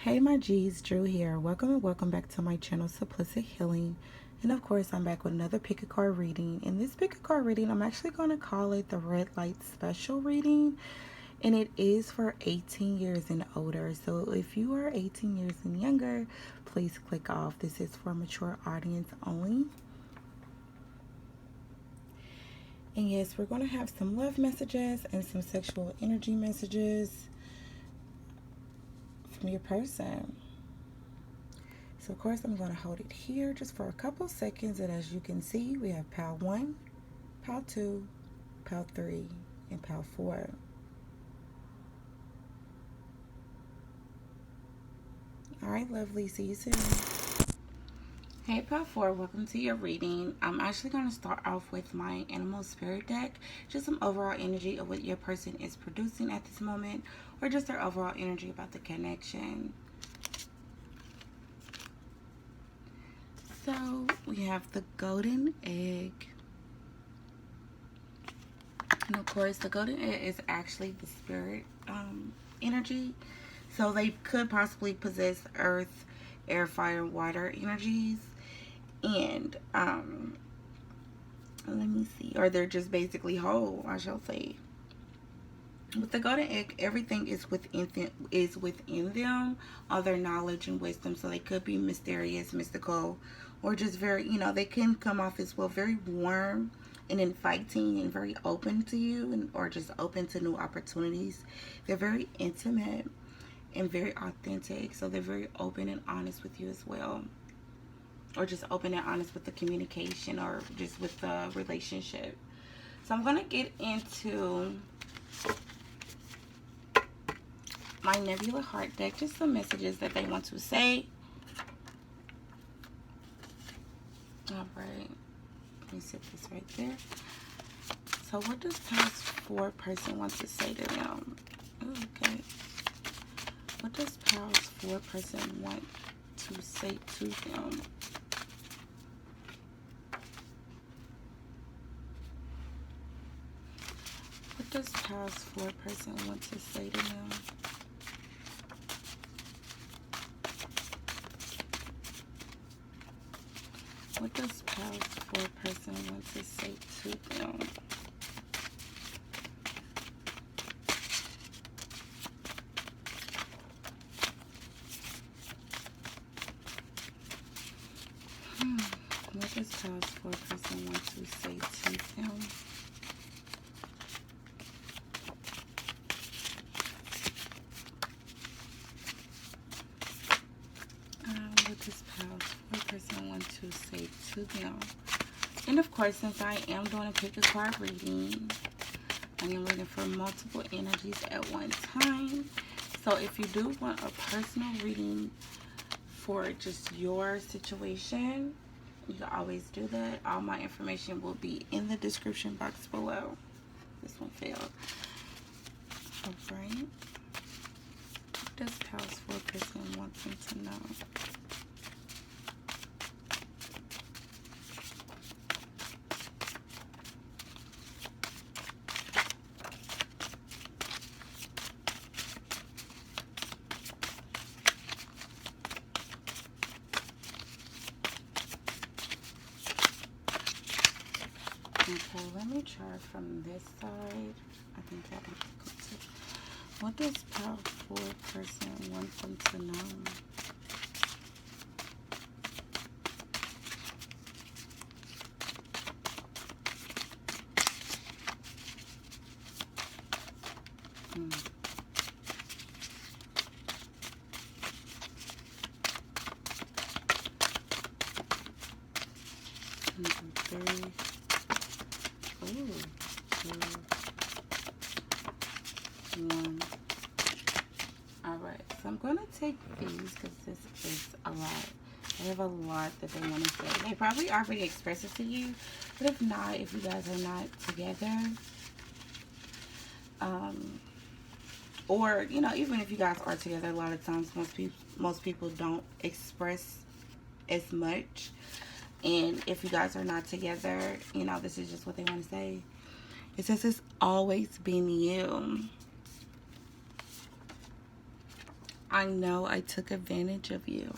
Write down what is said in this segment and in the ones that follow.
Hey my G's, Drew here. Welcome and welcome back to my channel, Simplistic Healing. And of course, I'm back with another pick a card reading. In this pick a card reading, I'm actually going to call it the Red Light Special Reading. And it is for 18 years and older. So if you are 18 years and younger, please click off. This is for a mature audience only. And yes, we're going to have some love messages and some sexual energy messages from your person. So of course I'm going to hold it here just for a couple seconds, and as you can see, we have pile 1, pile 2, pile 3, and pile 4. Alright, lovely. See you soon. Hey pile 4, welcome to your reading. I'm actually going to start off with my animal spirit deck, just some overall energy of what your person is producing at this moment, or just their overall energy about the connection. So we have the golden egg, and of course the golden egg is actually the spirit energy. So they could possibly possess earth, air, fire, water energies, and let me see, or they're just basically whole, I shall say. With the golden egg, everything is within them, all their knowledge and wisdom. So they could be mysterious, mystical, or just very, they can come off as well very warm and inviting and very open to you, or just open to new opportunities. They're very intimate and very authentic. So they're very open and honest with you as well, or just open and honest with the communication, or just with the relationship. So I'm going to get into my Nebula heart deck, just some messages that they want to say. All right, let me set this right there. So what does past 4 person want to say to them? Okay, what does past 4 person want to say to them? What does past 4 person want to say to them? What does past 4 person want to say to them? What does past 4 person want to say to them? What does past 4 person want to say to them? And of course, since I am doing a pick a card reading, I am reading for multiple energies at one time. So if you do want a personal reading for just your situation, you can always do that. All my information will be in the description box below. This one failed. Alright. What does past 4 person want them to know? Okay, let me try from this side. I think that one's good too. What does past 4 person want them to know? Number 3. Ooh, 2, 1. Alright, so I'm going to take these because this is a lot. They have a lot that they want to say. They probably already expressed it to you, but if not, if you guys are not together, or, even if you guys are together, a lot of times most people don't express as much. And if you guys are not together, this is just what they want to say. It says it's always been you. I know I took advantage of you.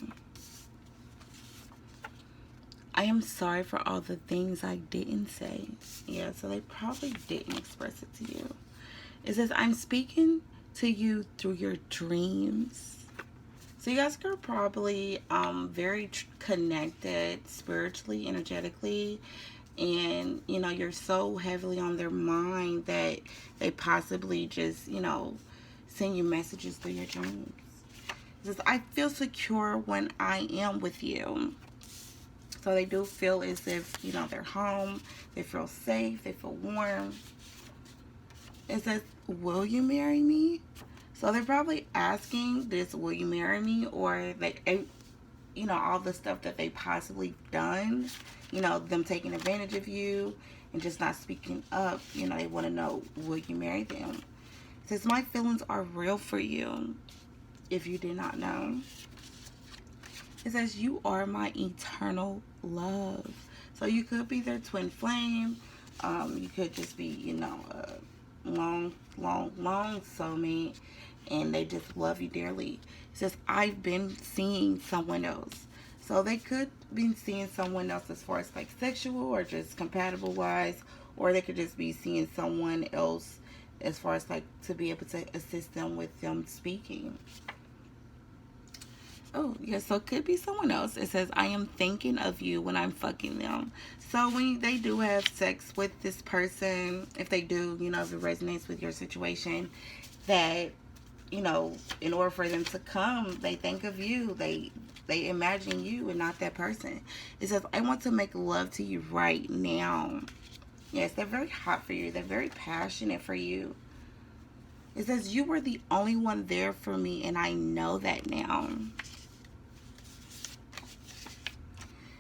I am sorry for all the things I didn't say. Yeah, so they probably didn't express it to you. It says, I'm speaking to you through your dreams. So you guys are probably very connected spiritually, energetically. And, you know, you're so heavily on their mind that they possibly just, you know, send you messages through your dreams. It says, I feel secure when I am with you. So they do feel as if, you know, they're home. They feel safe. They feel warm. It says, will you marry me? So they're probably asking this, will you marry me? Or they, you know, all the stuff that they possibly done, you know, them taking advantage of you and just not speaking up. You know, they want to know, will you marry them? It says, my feelings are real for you, if you did not know. It says, you are my eternal love. So you could be their twin flame. You could just be, you know, a long soulmate, and they just love you dearly. It says, I've been seeing someone else. So they could be seeing someone else as far as like sexual or just compatible wise, or they could just be seeing someone else as far as like to be able to assist them with them speaking. Oh, yeah, so it could be someone else. It says, I am thinking of you when I'm fucking them. So when they do have sex with this person, if they do, you know, if it resonates with your situation, that, you know, in order for them to come, they think of you. They imagine you and not that person. It says, I want to make love to you right now. Yes, they're very hot for you. They're very passionate for you. It says, you were the only one there for me, and I know that now.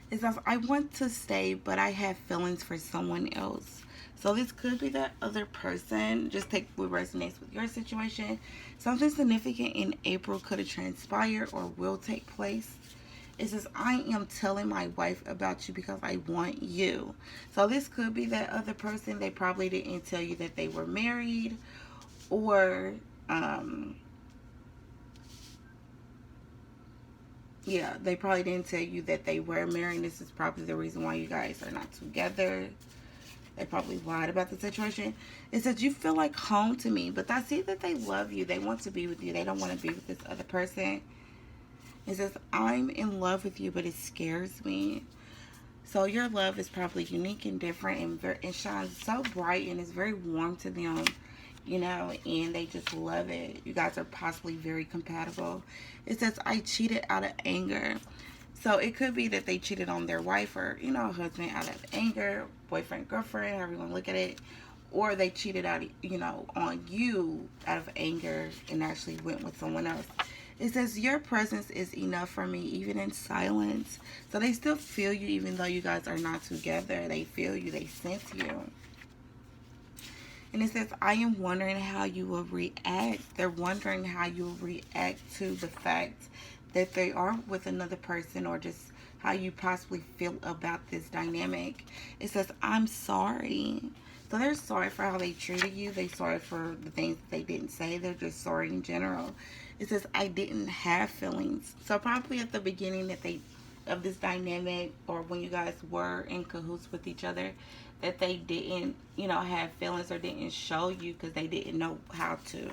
It says, I want to stay, but I have feelings for someone else. So this could be that other person. Just take what resonates with your situation. Something significant in April could have transpired or will take place. It says, I am telling my wife about you because I want you. So this could be that other person. They probably didn't tell you that they were married, or yeah, they probably didn't tell you that they were married. This is probably the reason why you guys are not together. They probably lied about the situation. It says, you feel like home to me, but I see that they love you. They want to be with you. They don't want to be with this other person. It says, I'm in love with you, but it scares me. So your love is probably unique and different, and shines so bright, and is very warm to them, you know, and they just love it. You guys are possibly very compatible. It says, I cheated out of anger. So it could be that they cheated on their wife or, you know, husband out of anger, boyfriend, girlfriend, however you want to look at it. Or they cheated out, you know, on you out of anger and actually went with someone else. It says, your presence is enough for me, even in silence. So they still feel you, even though you guys are not together. They feel you. They sense you. And it says, I am wondering how you will react. They're wondering how you will react to the fact that they are with another person, or just how you possibly feel about this dynamic. It says, I'm sorry. So they're sorry for how they treated you. They're sorry for the things that they didn't say. They're just sorry in general. It says, I didn't have feelings. So probably at the beginning of this dynamic, or when you guys were in cahoots with each other, that they didn't, you know, have feelings or didn't show you because they didn't know how to.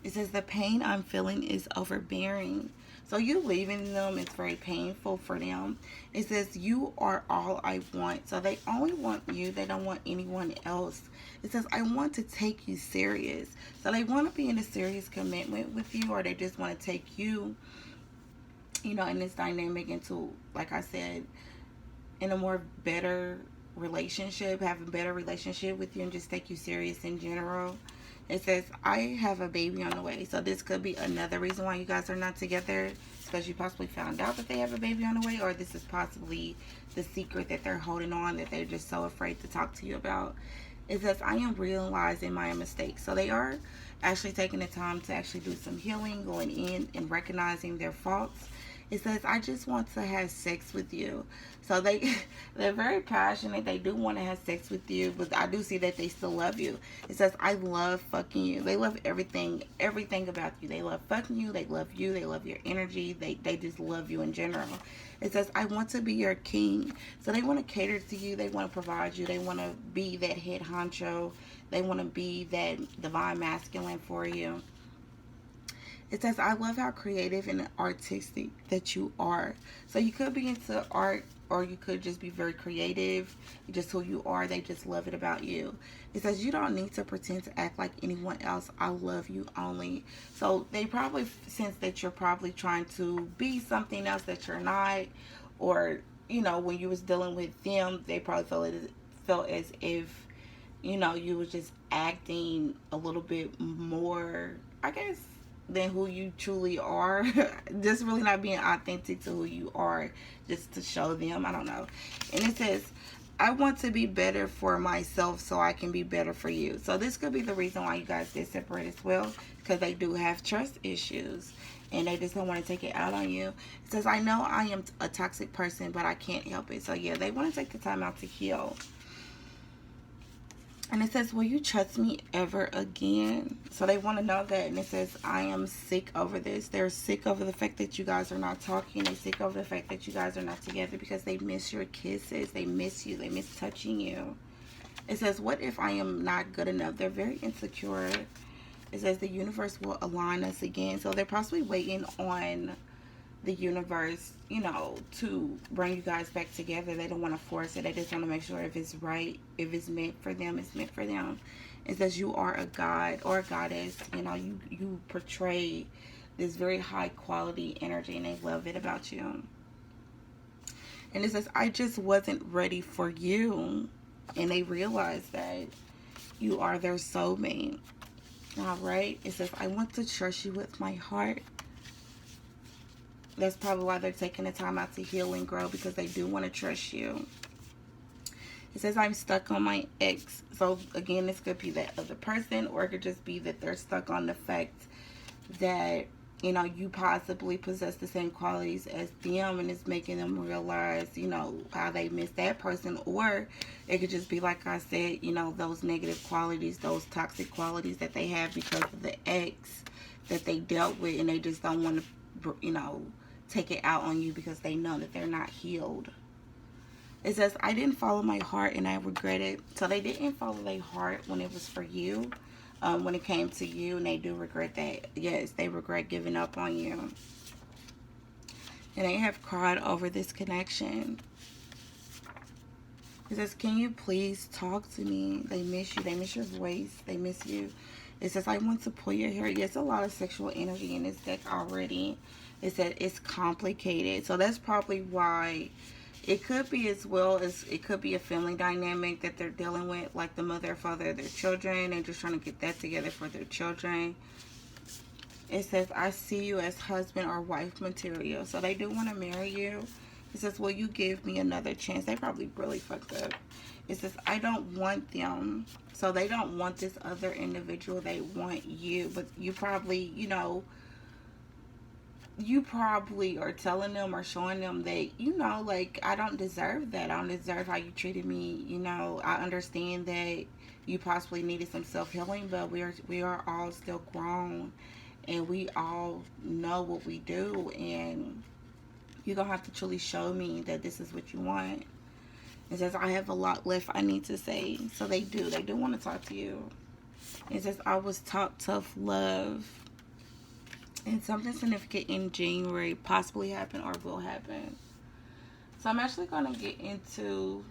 It says, the pain I'm feeling is overbearing. So you leaving them is very painful for them. It says, you are all I want. So they only want you. They don't want anyone else. It says, I want to take you serious. So they want to be in a serious commitment with you, or they just want to take you, you know, in this dynamic into, like I said, in a more better relationship, have a better relationship with you, and just take you serious in general. It says, I have a baby on the way. So this could be another reason why you guys are not together, because you possibly found out that they have a baby on the way, or this is possibly the secret that they're holding on, that they're just so afraid to talk to you about. It says, I am realizing my mistakes. So they are actually taking the time to actually do some healing, going in and recognizing their faults. It says, I just want to have sex with you. So they're very passionate. They do want to have sex with you, but I do see that they still love you. It says, I love fucking you. They love everything about you. They love fucking you. They love you. They love your energy. They just love you in general. It says, I want to be your king. So they want to cater to you. They want to provide you. They want to be that head honcho. They want to be that divine masculine for you. It says, I love how creative and artistic that you are. So you could be into art, or you could just be very creative. Just who you are. They just love it about you. It says, you don't need to pretend to act like anyone else. I love you only. So they probably sense that you're probably trying to be something else that you're not. Or, you know, when you was dealing with them, they probably felt as if, you know, you was just acting a little bit more, I guess, than who you truly are. Just really not being authentic to who you are, just to show them. I don't know. And it says, I want to be better for myself so I can be better for you. So this could be the reason why you guys did separate as well, because they do have trust issues and they just don't want to take it out on you. It says, I know I am a toxic person, but I can't help it. So yeah, they want to take the time out to heal. And it says, will you trust me ever again? So they want to know that. And it says, I am sick over this. They're sick over the fact that you guys are not talking. They're sick over the fact that you guys are not together, because they miss your kisses. They miss you. They miss touching you. It says, what if I am not good enough? They're very insecure. It says the universe will align us again. So they're possibly waiting on the universe, you know, to bring you guys back together. They don't want to force it. They just want to make sure if it's right, if it's meant for them, it's meant for them. It says you are a god or a goddess. You know, you portray this very high quality energy, and they love it about you. And it says, I just wasn't ready for you. And they realize that you are their soulmate. All right. It says, I want to trust you with my heart. That's probably why they're taking the time out to heal and grow, because they do want to trust you. It says, I'm stuck on my ex. So, again, this could be that other person, or it could just be that they're stuck on the fact that, you know, you possibly possess the same qualities as them, and it's making them realize, you know, how they miss that person. Or it could just be, like I said, you know, those negative qualities, those toxic qualities that they have because of the ex that they dealt with, and they just don't want to, you know, take it out on you because they know that they're not healed. It says, I didn't follow my heart and I regret it. So they didn't follow their heart when it was for you, when it came to you, and they do regret that. Yes, they regret giving up on you. And they have cried over this connection. It says, can you please talk to me? They miss you. They miss your voice. They miss you. It says, I want to pull your hair. Yes, a lot of sexual energy in this deck already. It said it's complicated. So that's probably why it could be, as well as it could be a family dynamic that they're dealing with, like the mother or father of their children. They're just trying to get that together for their children. It says, I see you as husband or wife material. So they do want to marry you. It says, will you give me another chance? They probably really fucked up. It says, I don't want them. So they don't want this other individual. They want you. But you probably, you know, you probably are telling them or showing them that, you know, like, I don't deserve that. I don't deserve how you treated me. You know, I understand that you possibly needed some self-healing, but we are all still grown, and we all know what we do, and you're going to have to truly show me that this is what you want. It says, I have a lot left I need to say. So they do want to talk to you. It says, I was taught tough love. And something significant in January possibly happen or will happen. So I'm actually going to get into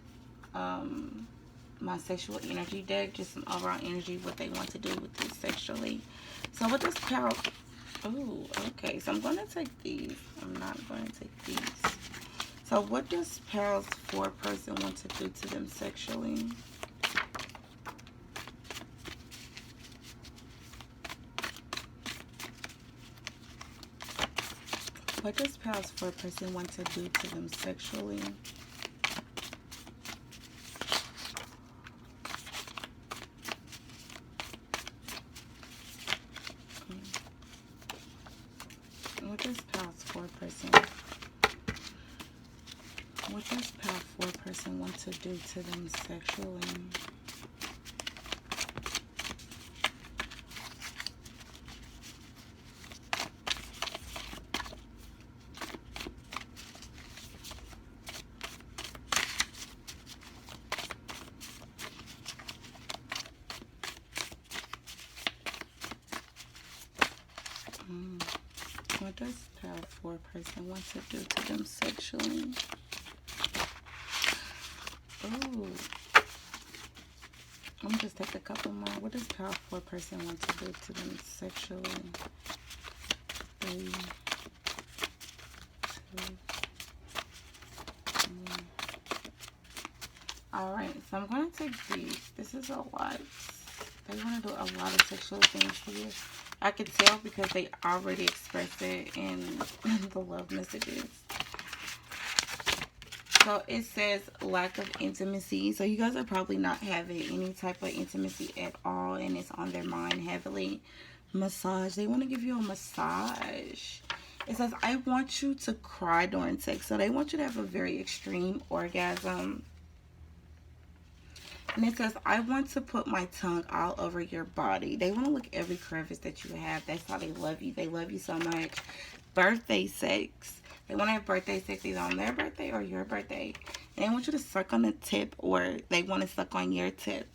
my sexual energy deck. Just some overall energy, what they want to do with this sexually. So what does Power... Oh, okay. So I'm going to take these. I'm not going to take these. So what does Pals 4 person want to do to them sexually? What does Pals 4 person want to do to them sexually? What does Pals 4 person What does power 4 person want to do to them sexually? What does power 4 person want to do to them sexually? Oh, I'm gonna just take a couple more. What does power 4 person want to do to them sexually? 3, 2, 1. All right, so I'm gonna take these. This is a lot. They want to do a lot of sexual things for you. I can tell because they already expressed it in the love messages. So it says lack of intimacy. So you guys are probably not having any type of intimacy at all, and it's on their mind heavily. Massage. They want to give you a massage. It says, I want you to cry during sex. So they want you to have a very extreme orgasm. And it says, I want to put my tongue all over your body. They want to lick every crevice that you have. That's how they love you. They love you so much. Birthday sex. They want to have birthday sex either on their birthday or your birthday. And they want you to suck on the tip, or they want to suck on your tip.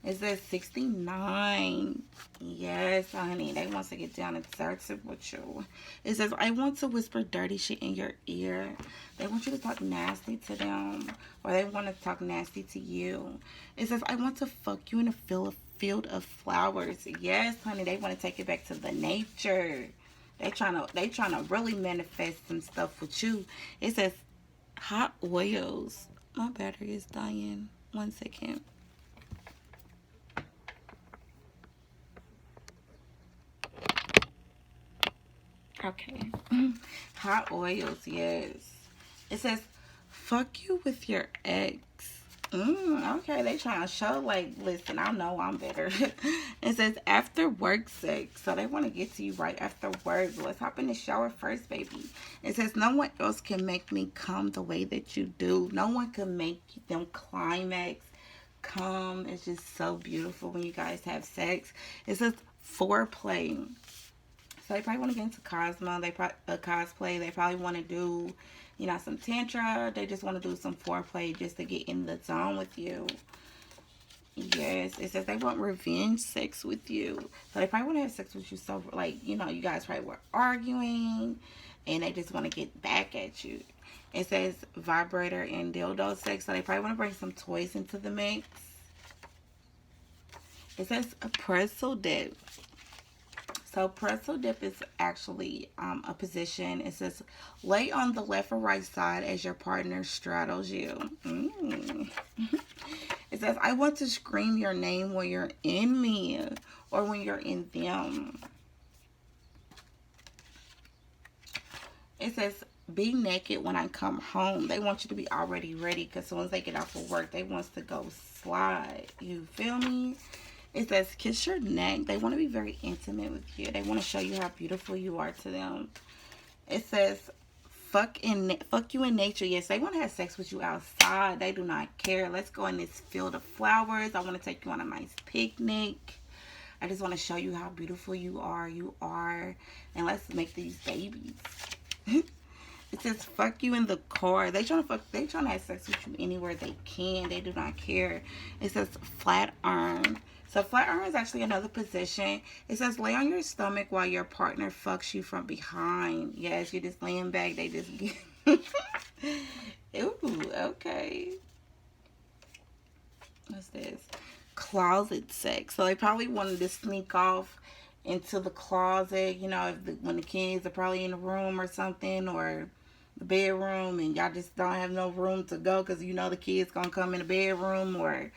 It says 69. Yes, honey. They want to get down and dirty with you. It says, I want to whisper dirty shit in your ear. They want you to talk nasty to them, or they want to talk nasty to you. It says, I want to fuck you in a field of flowers. Yes, honey. They want to take it back to the nature. They trying to really manifest some stuff with you. It says hot oils. My battery is dying. 1 second. Okay. Hot oils, yes. It says, fuck you with your ex. Okay, they trying to show, like, listen, I know I'm better. It says after work sex. So they want to get to you right after work. Let's hop in the shower first, baby. It says no one else can make me come the way that you do. No one can make them climax come. It's just so beautiful when you guys have sex. It says foreplay. So they probably want to get into cosplay. They probably want to do, you know, some tantra. They just want to do some foreplay just to get in the zone with you. Yes, it says they want revenge sex with you. So they probably want to have sex with you. So, like, you know, you guys probably were arguing, and they just want to get back at you. It says vibrator and dildo sex. So they probably want to bring some toys into the mix. It says a pretzel dip. So pretzel dip is actually a position. It says lay on the left or right side as your partner straddles you. It says I want to scream your name when you're in me or when you're in them. It says be naked when I come home. They want you to be already ready because as soon as they get off of work, they want to go slide. You feel me? It says kiss your neck. They want to be very intimate with you. They want to show you how beautiful you are to them. It says fuck you in nature. Yes, they want to have sex with you outside. They do not care. Let's go in this field of flowers. I want to take you on a nice picnic. I just want to show you how beautiful you are. And let's make these babies. It says fuck you in the car. They trying to have sex with you anywhere they can. They do not care. It says flat iron. So flat iron is actually another position. It says lay on your stomach while your partner fucks you from behind. Yes, you're just laying back. They just get ooh, okay. What's this? Closet sex. So they probably wanted to sneak off into the closet, you know, when the kids are probably in the room or something, or the bedroom, and y'all just don't have no room to go because you know the kids gonna come in the bedroom, or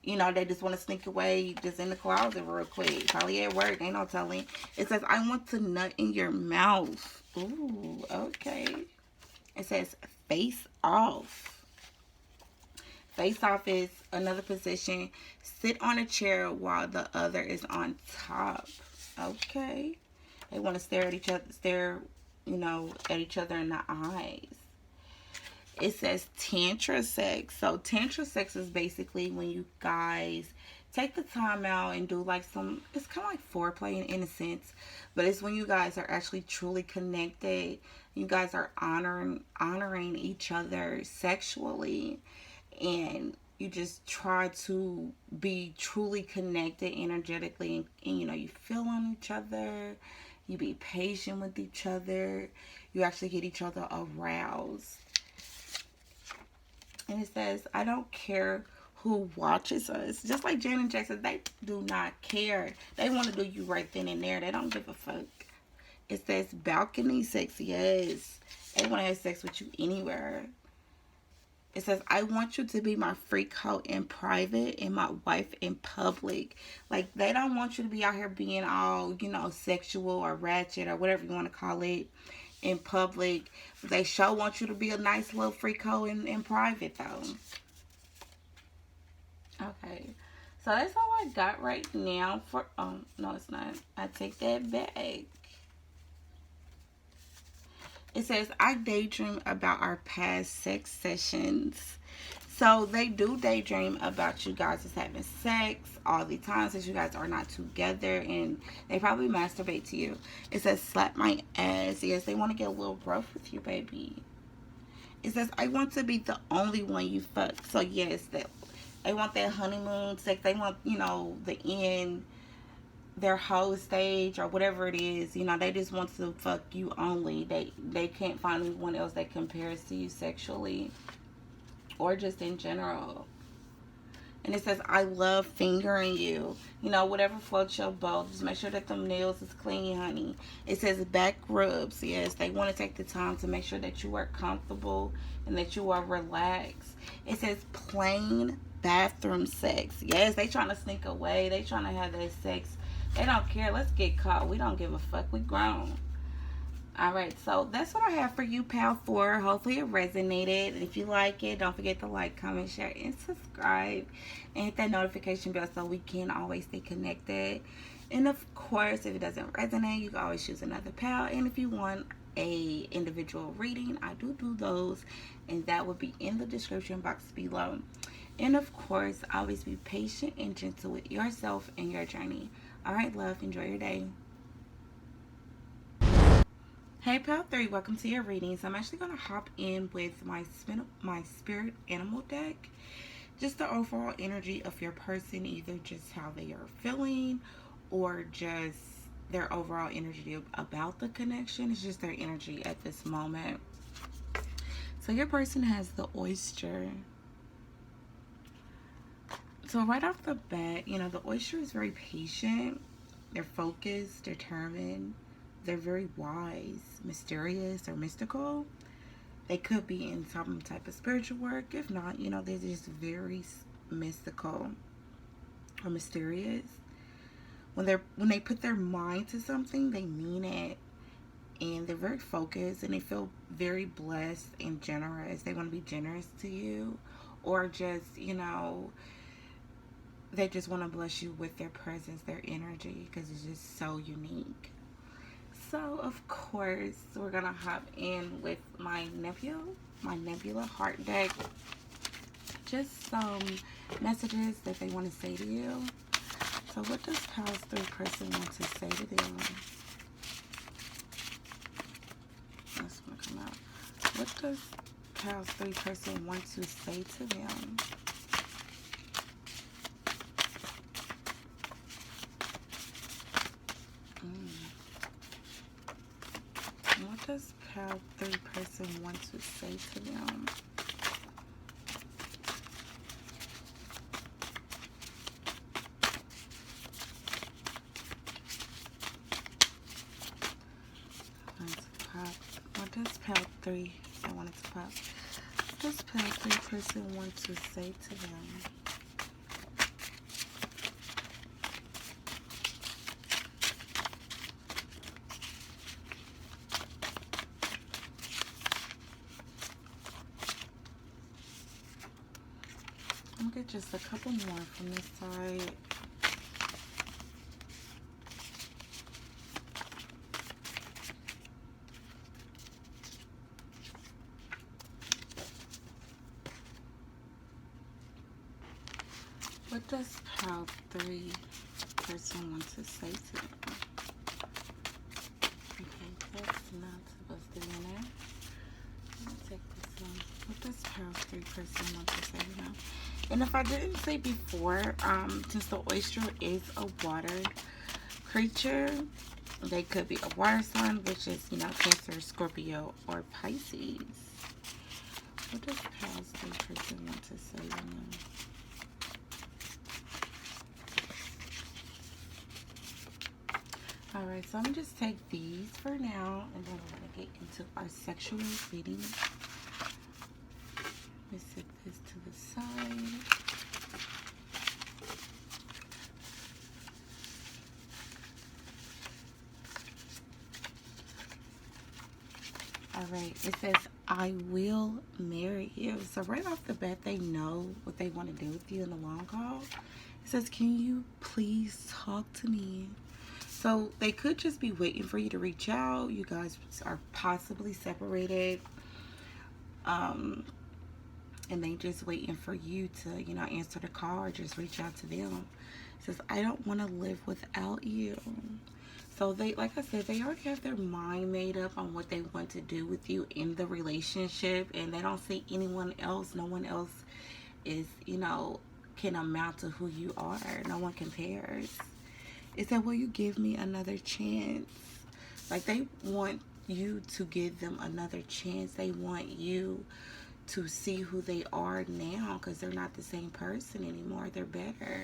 you know they just want to sneak away just in the closet real quick, probably at work, ain't no telling. It says I want to nut in your mouth. Ooh, okay. It says face off. Face off is another position. Sit on a chair while the other is on top. Okay. They want to stare, you know, at each other in the eyes. It says tantra sex. So tantra sex is basically when you guys take the time out and do like some, it's kind of like foreplay in a sense, but it's when you guys are actually truly connected. You guys are honoring each other sexually, and you just try to be truly connected energetically, and you know, you feel on each other, you be patient with each other, you actually get each other aroused. And it says, I don't care who watches us. Just like Janet Jackson, they do not care. They want to do you right then and there. They don't give a fuck. It says balcony sex. Yes. They want to have sex with you anywhere. It says, I want you to be my freak hoe in private and my wife in public. Like, they don't want you to be out here being all, you know, sexual or ratchet or whatever you want to call it in public. They sure want you to be a nice little freak hoe in private, though. Okay. So that's all I got right now for, oh, no, it's not. I take that back. It says, I daydream about our past sex sessions. So they do daydream about you guys just having sex all the time since you guys are not together, and they probably masturbate to you. It says, slap my ass. Yes, they want to get a little rough with you, baby. It says, I want to be the only one you fuck. So yes, that they want that honeymoon sex. They want, you know, the end, their whole stage or whatever it is. You know, they just want to fuck you only. They can't find anyone else that compares to you sexually or just in general. And it says, I love fingering you. You know, whatever floats your boat. Just make sure that them nails is clean, honey. It says back rubs. Yes, they want to take the time to make sure that you are comfortable and that you are relaxed. It says plain bathroom sex. Yes, they trying to sneak away. They trying to have that sex. They don't care. Let's get caught. We don't give a fuck. We grown. Alright, so that's what I have for you, Pal 4. Hopefully it resonated. If you like it, don't forget to like, comment, share, and subscribe. And hit that notification bell so we can always stay connected. And of course, if it doesn't resonate, you can always choose another Pal. And if you want a individual reading, I do those. And that will be in the description box below. And of course, always be patient and gentle with yourself and your journey. Alright, love. Enjoy your day. Hey Pal 3, welcome to your readings. I'm actually going to hop in with my spirit animal deck. Just the overall energy of your person, either just how they are feeling or just their overall energy about the connection. It's just their energy at this moment. So your person has the oyster. So right off the bat, you know, the oyster is very patient. They're focused, determined. They're very wise, mysterious, or mystical. They could be in some type of spiritual work. If not, you know, they're just very mystical or mysterious. When they put their mind to something, they mean it. And they're very focused, and they feel very blessed and generous. They want to be generous to you, or just, you know, they just want to bless you with their presence, their energy, because it's just so unique. So, of course, we're going to hop in with my Nebula heart deck. Just some messages that they want to say to you. So, what does Pals 3 person want to say to them? That's going to come out. What does Pals 3 person want to say to them? What does Pal 3 person want to say to them? What does Pal 3, I wanted to pop. What does Pal 3 person want to say to them? I'm gonna get just a couple more from this side. What does pile 3 person want to say to them? Okay, that's not supposed to be in there. Let me take this one. What does pile 3 person want to say to them? And if I didn't say before, since the oyster is a water creature, they could be a water sign, which is, you know, Cancer, Scorpio, or Pisces. What does pile 3 person want to say to them? Alright, so I'm going to just take these for now, and then we're going to get into our sexual reading. Let me set this to the side. Alright, it says, I will marry you. So right off the bat, they know what they want to do with you in the long haul. It says, can you please talk to me? So they could just be waiting for you to reach out. You guys are possibly separated. And they just waiting for you to, you know, answer the call or just reach out to them. It says, I don't want to live without you. So they, like I said, they already have their mind made up on what they want to do with you in the relationship. And they don't see anyone else. No one else is, you know, can amount to who you are. No one compares. It said, will you give me another chance? Like, they want you to give them another chance. They want you to see who they are now, because they're not the same person anymore. They're better.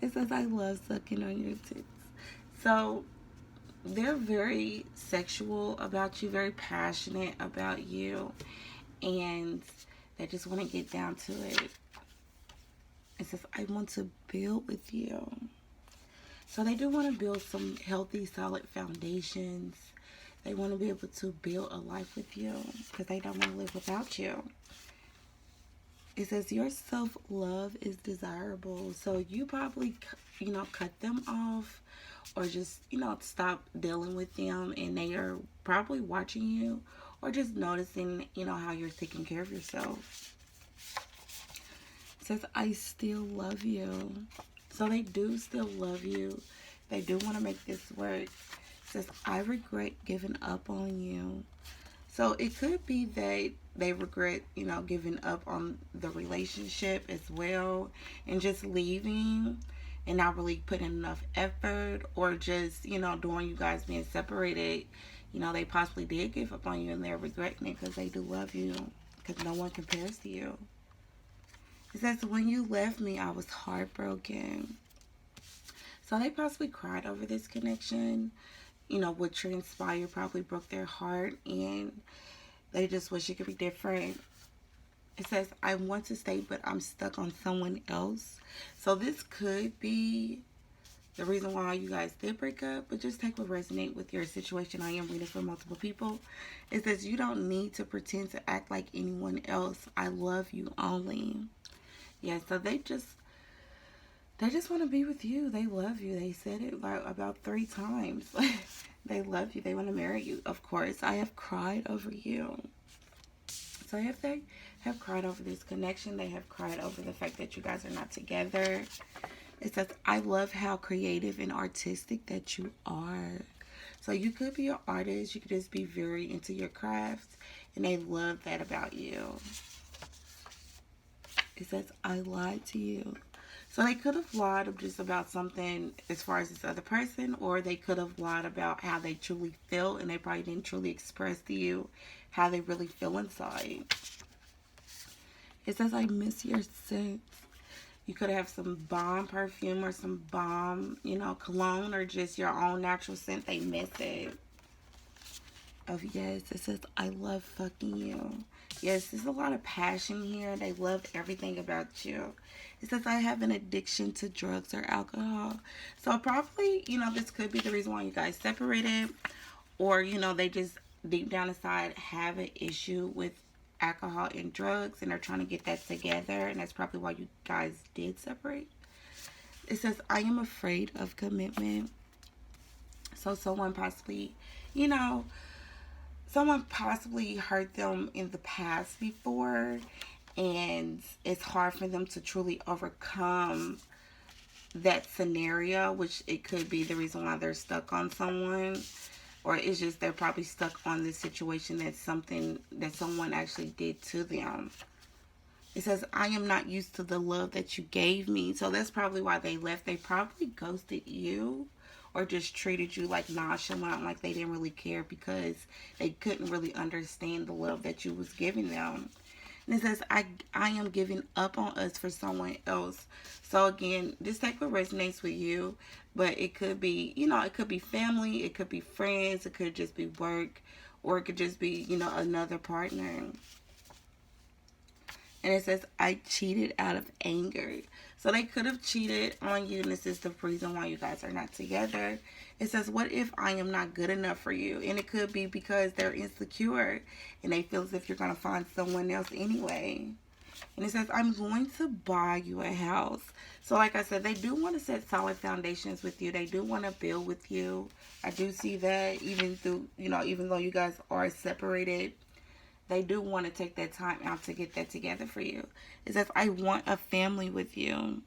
It says, I love sucking on your tits. So they're very sexual about you, very passionate about you, and they just want to get down to it. It says, I want to build with you. So they do want to build some healthy, solid foundations. They want to be able to build a life with you, because they don't want to live without you. It says, your self-love is desirable. So you probably, you know, cut them off, or just, you know, stop dealing with them, and they are probably watching you, or just noticing, you know, how you're taking care of yourself. It says, I still love you. So they do still love you. They do want to make this work. It says, I regret giving up on you. So it could be that they regret, you know, giving up on the relationship as well, and just leaving and not really putting enough effort, or just, you know, during you guys being separated, you know, they possibly did give up on you, and they're regretting it because they do love you, because no one compares to you. It says, when you left me, I was heartbroken. So they possibly cried over this connection. You know, what transpired probably broke their heart, and they just wish it could be different. It says, I want to stay, but I'm stuck on someone else. So this could be the reason why you guys did break up, but just take what resonates with your situation. I am reading for multiple people. It says, you don't need to pretend to act like anyone else. I love you only. Yeah, so they just want to be with you. They love you. They said it like about 3 times. They love you. They want to marry you. Of course, I have cried over you. So if they have cried over this connection, they have cried over the fact that you guys are not together. It says, I love how creative and artistic that you are. So you could be an artist. You could just be very into your craft, and they love that about you. It says, I lied to you. So they could have lied just about something as far as this other person, or they could have lied about how they truly feel, and they probably didn't truly express to you how they really feel inside. It says, I miss your scent. You could have some bomb perfume or some bomb, you know, cologne, or just your own natural scent. They miss it. Yes, it says, I love fucking you. Yes, there's a lot of passion here. They love everything about you. It says, I have an addiction to drugs or alcohol. So probably, you know, this could be the reason why you guys separated. Or, you know, they just deep down inside have an issue with alcohol and drugs, and they're trying to get that together. And that's probably why you guys did separate. It says, I am afraid of commitment. So someone possibly, you know, someone possibly hurt them in the past before, and it's hard for them to truly overcome that scenario, which it could be the reason why they're stuck on someone, or it's just they're probably stuck on this situation that's something that someone actually did to them. It says, I am not used to the love that you gave me. So that's probably why they left. They probably ghosted you or just treated you like nonchalant, like they didn't really care because they couldn't really understand the love that you was giving them. And it says, I am giving up on us for someone else. So again, this type of resonates with you, but it could be, it could be family, it could be friends, it could just be work, or it could just be, another partner. And it says, I cheated out of anger. So they could have cheated on you, and this is the reason why you guys are not together. It says, what if I am not good enough for you? And it could be because they're insecure and they feel as if you're going to find someone else anyway. And it says, I'm going to buy you a house. So like I said, they do want to set solid foundations with you. They do want to build with you. I do see that even though you guys are separated, they do want to take that time out to get that together for you. It says, I want a family with you.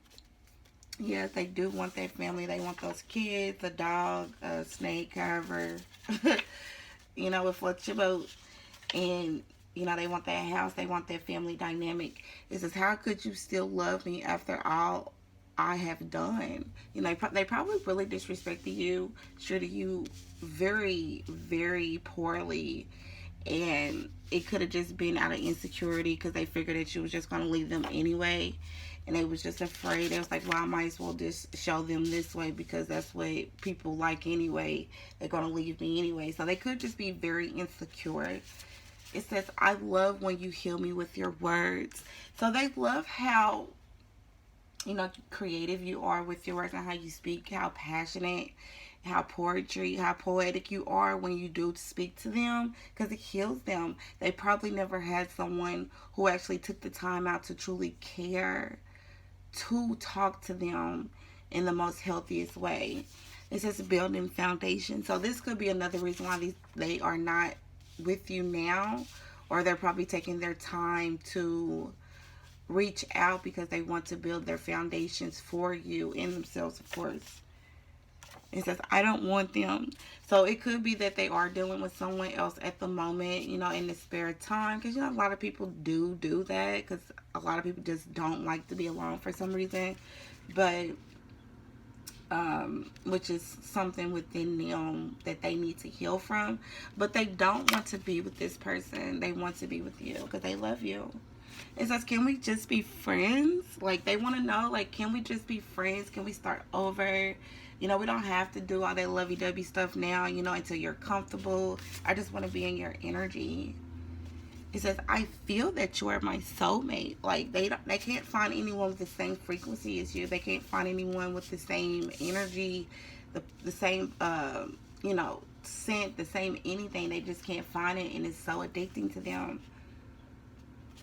Yes, they do want that family. They want those kids, a dog, a snake, however, it floats your boat. And, they want that house. They want that family dynamic. It says, how could you still love me after all I have done? They probably really disrespected you, treated you very, very poorly. And it could have just been out of insecurity because they figured that you was just going to leave them anyway. And they was just afraid. They was like, well, I might as well just show them this way because that's what people like anyway. They're going to leave me anyway. So they could just be very insecure. It says, I love when you heal me with your words. So they love how, creative you are with your words and how you speak, how passionate, how poetic you are when you do speak to them, because it heals them. They probably never had someone who actually took the time out to truly care to talk to them in the most healthiest way. It says building foundation. So this could be another reason why they are not with you now, or they're probably taking their time to reach out because they want to build their foundations for you and themselves, of course. It says, I don't want them. So it could be that they are dealing with someone else at the moment, in the spare time. Because, a lot of people do that. Because a lot of people just don't like to be alone for some reason. But, which is something within them that they need to heal from. But they don't want to be with this person. They want to be with you because they love you. It says, can we just be friends? Like, they want to know, like, can we just be friends? Can we start over? We don't have to do all that lovey-dovey stuff now, until you're comfortable. I just want to be in your energy. It says, I feel that you are my soulmate. Like, they can't find anyone with the same frequency as you. They can't find anyone with the same energy, the same, scent, the same anything. They just can't find it, and it's so addicting to them.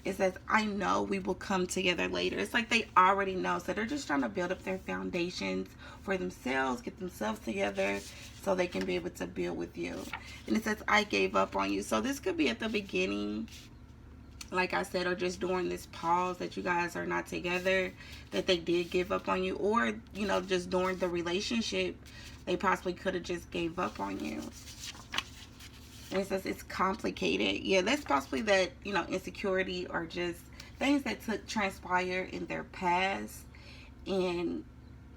It says, I know we will come together later. It's like they already know. So they're just trying to build up their foundations for themselves, get themselves together so they can be able to build with you. And it says, I gave up on you. So this could be at the beginning, like I said, or just during this pause that you guys are not together, that they did give up on you. Or, just during the relationship, they possibly could have just gave up on you. And it says it's complicated. Yeah, that's possibly that, insecurity or just things that transpire in their past. And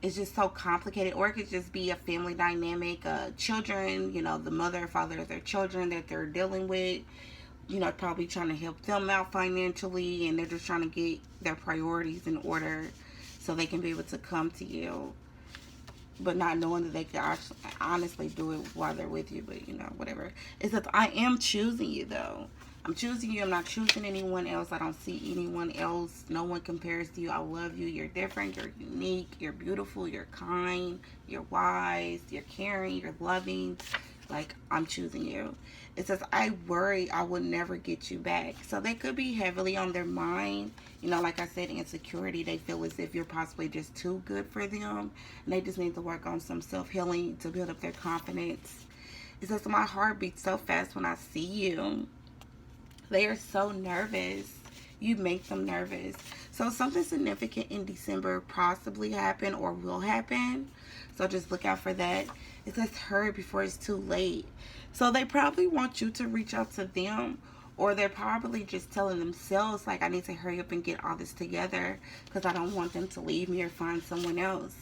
it's just so complicated. Or it could just be a family dynamic, children, the mother or father of their children that they're dealing with, probably trying to help them out financially. And they're just trying to get their priorities in order so they can be able to come to you. But not knowing that they can actually, honestly do it while they're with you. But, whatever. It says, I am choosing you, though. I'm choosing you. I'm not choosing anyone else. I don't see anyone else. No one compares to you. I love you. You're different. You're unique. You're beautiful. You're kind. You're wise. You're caring. You're loving. Like, I'm choosing you. It says, I worry I will never get you back. So they could be heavily on their mind. Like I said, insecurity. They feel as if you're possibly just too good for them. And they just need to work on some self-healing to build up their confidence. It says, my heart beats so fast when I see you. They are so nervous. You make them nervous. So something significant in December possibly happen or will happen. So just look out for that. It says hurry before it's too late. So they probably want you to reach out to them, or they're probably just telling themselves, like, I need to hurry up and get all this together because I don't want them to leave me or find someone else.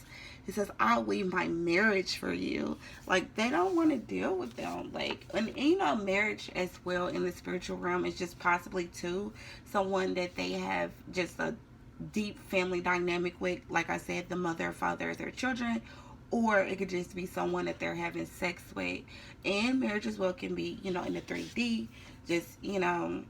It says, I'll leave my marriage for you. Like, they don't want to deal with them. Like, and you know, marriage as well in the spiritual realm is just possibly too someone that they have just a deep family dynamic with. Like I said, the mother or father of their children, or it could just be someone that they're having sex with. And marriage as well can be, you know, in the 3D, just, you know,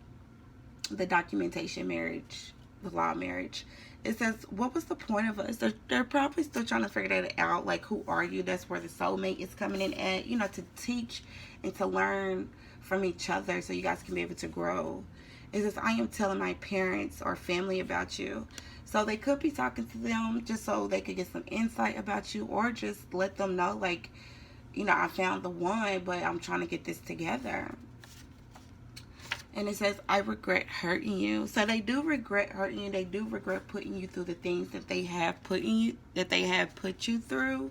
the documentation marriage, the law marriage. It says, what was the point of us? They're probably still trying to figure that out. Like, who are you? That's where the soulmate is coming in at, you know, to teach and to learn from each other so you guys can be able to grow. It says, I am telling my parents or family about you. So they could be talking to them just so they could get some insight about you, or just let them know, like, you know, I found the one, but I'm trying to get this together. And it says, I regret hurting you. So they do regret hurting you. They do regret putting you through the things that they have put you through.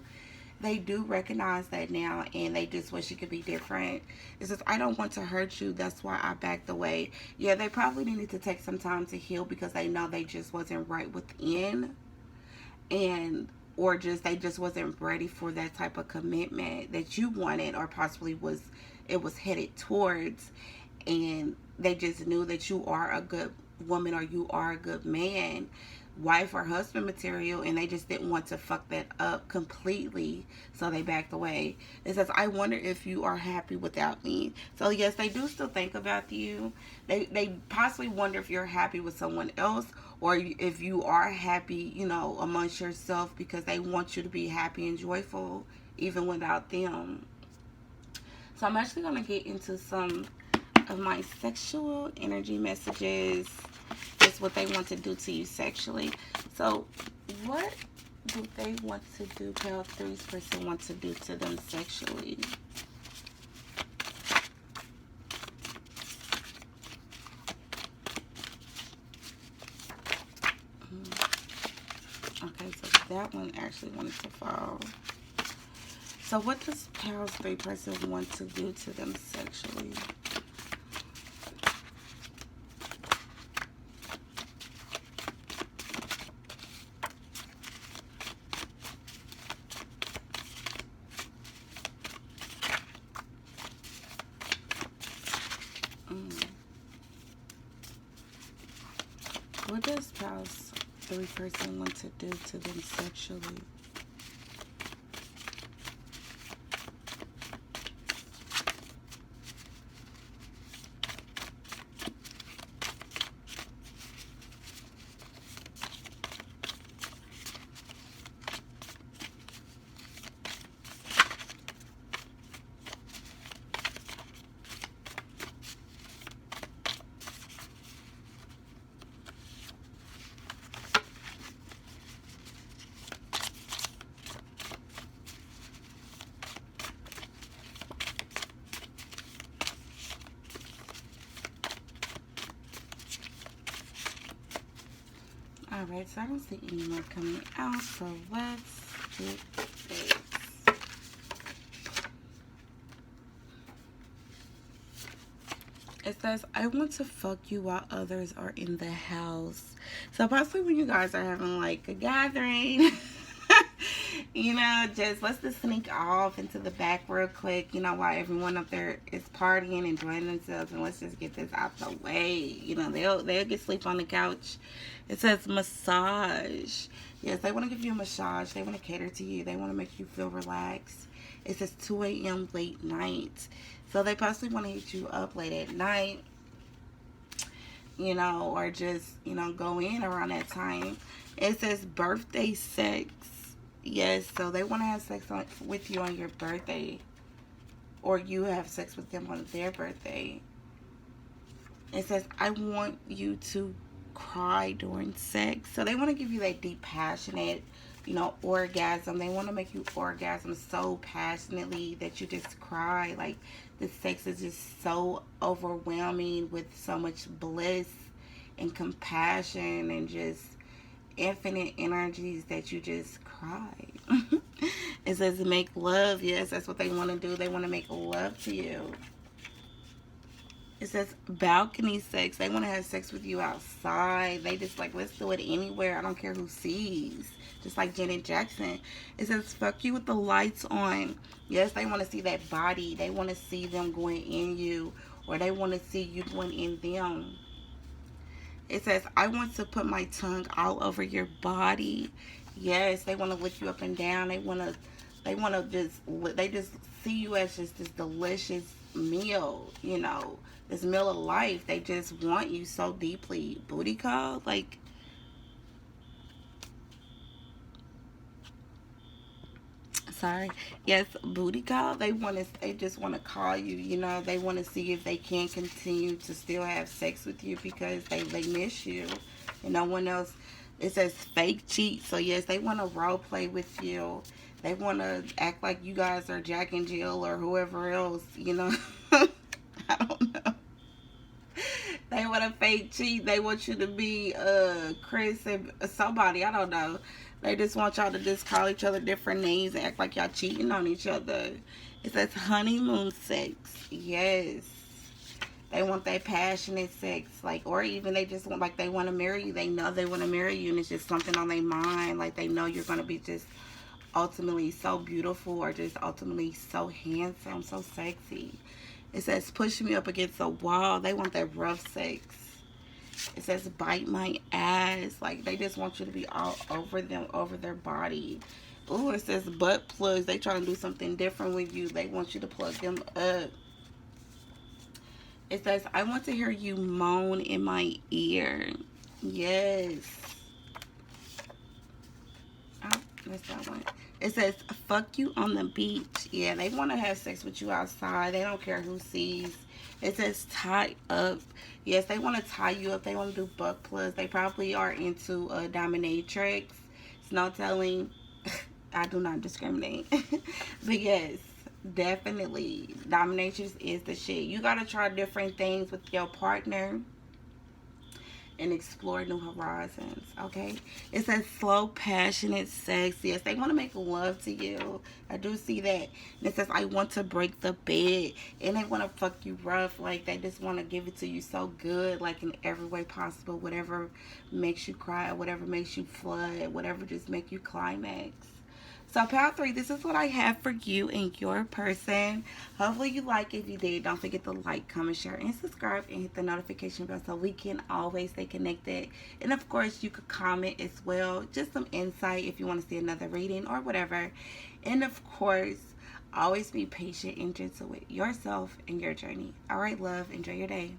They do recognize that now, and they just wish it could be different. It says, I don't want to hurt you. That's why I backed away. Yeah, they probably needed to take some time to heal because they know they just wasn't right within, and or just they just wasn't ready for that type of commitment that you wanted, or possibly was headed towards. And they just knew that you are a good woman or you are a good man, wife or husband material, and they just didn't want to fuck that up completely, so they backed away. It says, I wonder if you are happy without me. So yes, they do still think about you. They possibly wonder if you're happy with someone else, or if you are happy, you know, amongst yourself, because they want you to be happy and joyful even without them. So I'm actually going to get into some of my sexual energy messages. Is what they want to do to you sexually. So what do they want to do? Pale 3's person wants to do to them sexually. Okay, so that one actually wanted to fall. So what does Pale 3 person want to do to them sexually? What does Pale's 3 person want to do to them sexually? Alright, so I don't see any more coming out, so let's get this. It says, I want to fuck you while others are in the house. So possibly when you guys are having like a gathering, you know, just let's just sneak off into the back real quick, you know, while everyone up there is partying, enjoying themselves, and let's just get this out the way. You know, they'll get sleep on the couch. It says massage. Yes, they want to give you a massage. They want to cater to you. They want to make you feel relaxed. It says 2 a.m. late night. So they possibly want to hit you up late at night, you know, or just, you know, go in around that time. It says birthday sex. Yes, so they want to have sex with you on your birthday, or you have sex with them on their birthday. It says, I want you to cry during sex. So they want to give you that deep, passionate you know, orgasm. They want to make you orgasm so passionately that you just cry. Like, the sex is just so overwhelming with so much bliss and compassion and just infinite energies that you just cry. It says make love. Yes, that's what they want to do. They want to make love to you. It says balcony sex. They want to have sex with you outside. They just like, let's do it anywhere. I don't care who sees. Just like Janet Jackson. It says fuck you with the lights on. Yes, they want to see that body. They want to see them going in you, or they want to see you going in them. It says I want to put my tongue all over your body. Yes, they want to lift you up and down. They just see you as just this delicious meal, you know, this meal of life. They just want you so deeply. Booty call, like, sorry, yes, booty call. They just want to call you, you know. They want to see if they can continue to still have sex with you because they miss you and no one else. It says fake cheat. So yes, they want to role play with you. They want to act like you guys are Jack and Jill or whoever else, you know. I don't know. They want to fake cheat. They want you to be Chris and somebody. I don't know. They just want y'all to just call each other different names and act like y'all cheating on each other. It says honeymoon sex. Yes. They want that passionate sex. Like, or even they just want, like, they want to marry you. They know they want to marry you and it's just something on their mind. Like, they know you're going to be just ultimately so beautiful or just ultimately so handsome, so sexy. It says push me up against a wall. They want that rough sex. It says bite my ass. Like, they just want you to be all over them, over their body. Ooh, it says butt plugs. They trying to do something different with you. They want you to plug them up. It says I want to hear you moan in my ear. Yes. Oh, that's that one. It says fuck you on the beach. Yeah, they want to have sex with you outside. They don't care who sees. It says tie up. Yes, they want to tie you up. They want to do butt plugs. They probably are into dominatrix. It's no telling. I do not discriminate. But yes, definitely dominatrix is the shit. You got to try different things with your partner and explore new horizons. Okay, it says slow passionate sex. Yes, they want to make love to you. I do see that. And it says I want to break the bed, and they want to fuck you rough. Like, they just want to give it to you so good, like in every way possible. Whatever makes you cry, whatever makes you flood, whatever just make you climax. So pile 3, this is what I have for you and your person. Hopefully you like it. If you did, don't forget to like, comment, share, and subscribe, and hit the notification bell so we can always stay connected. And of course, you could comment as well, just some insight if you want to see another reading or whatever. And of course, always be patient and gentle with yourself and your journey. All right, love, enjoy your day.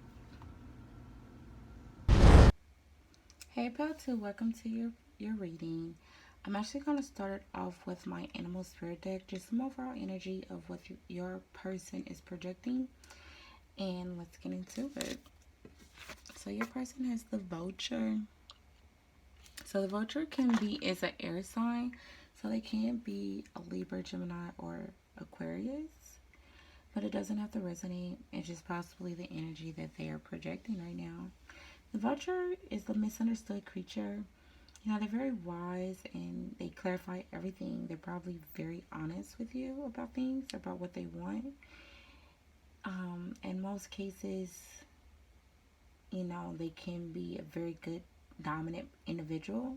Hey, pile 2, welcome to your reading. I'm actually going to start it off with my animal spirit deck, just some overall energy of what your person is projecting, and let's get into it. So your person has the vulture. So the vulture is an air sign, so they can be a Libra, Gemini, or Aquarius, but it doesn't have to resonate. It's just possibly the energy that they are projecting right now. The vulture is the misunderstood creature. You know, they're very wise and they clarify everything. They're probably very honest with you about things, about what they want. In most cases, you know, they can be a very good dominant individual,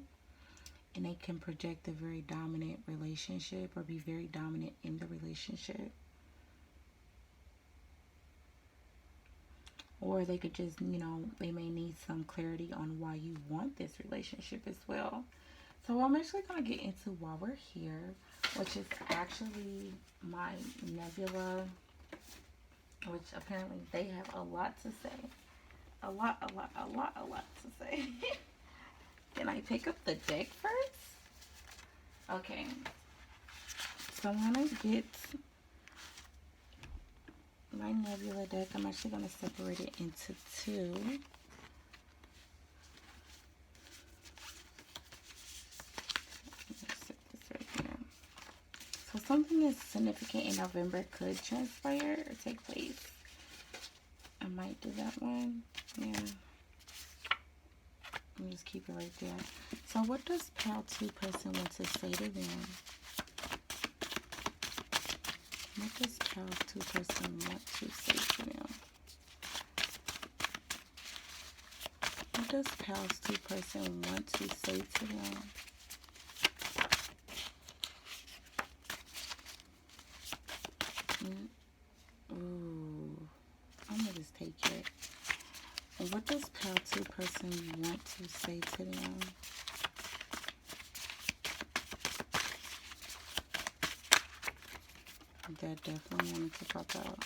and they can project a very dominant relationship or be very dominant in the relationship. Or they could just, you know, they may need some clarity on why you want this relationship as well. So I'm actually going to get into why we're here, which is actually my Nebula, which apparently they have a lot to say. A lot to say. Can I pick up the deck first? Okay. So I'm going to get my Nebula deck. I'm actually going to separate it into 2. Set something that's significant in November could transpire or take place. I might do that one. Yeah. Let me just keep it right there. So what does Pal 2 person want to say to them? What does Pal 2 person want to say to them? What does Pal's 2 person want to say to them? Ooh, I'm gonna just take it. What does Pal 2 person want to say to them? That definitely wanted to pop out.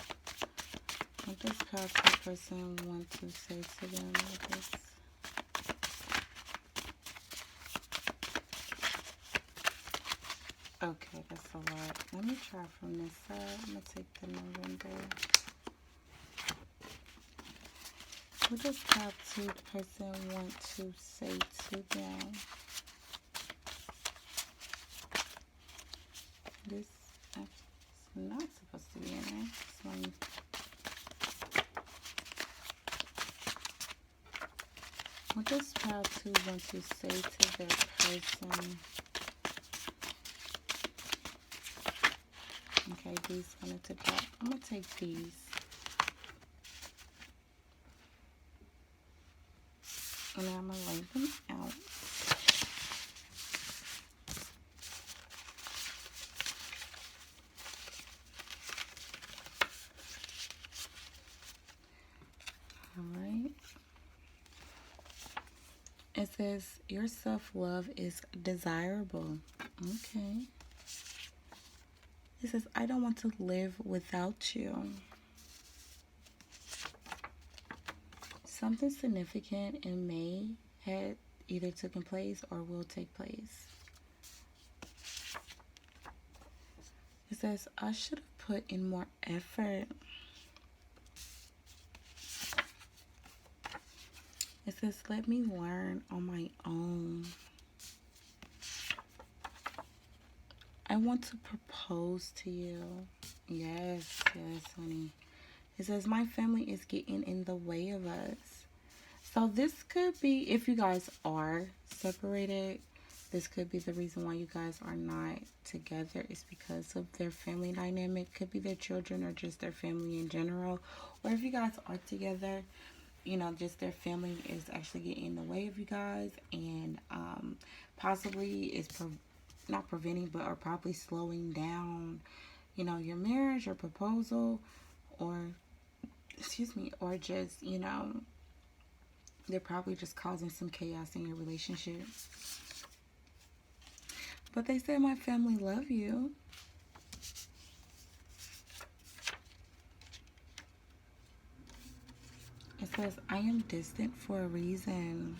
What does Pal 2 person want to say to them with this? Okay, that's a lot. Let me try from this side. I'm going to take the November. What does Pal 2 person want to say to them? This actually is not supposed to be in there. This one. What does Pal 2 want to say to their person? Okay, these wanted to pop. I'm going to take these. And I'm going to lay them out. Alright. It says, your self-love is desirable. Okay. It says, I don't want to live without you. Something significant in May had either taken place or will take place. It says, I should have put in more effort. It says, let me learn on my own. I want to propose to you. Yes, honey. It says, my family is getting in the way of us. So this could be, if you guys are separated, this could be the reason why you guys are not together. It's because of their family dynamic. Could be their children or just their family in general. Or if you guys are together, you know, just their family is actually getting in the way of you guys. And possibly is not preventing, but are probably slowing down, you know, your marriage or proposal, or excuse me, or just, you know, they're probably just causing some chaos in your relationship. But they say, my family love you. It says, I am distant for a reason.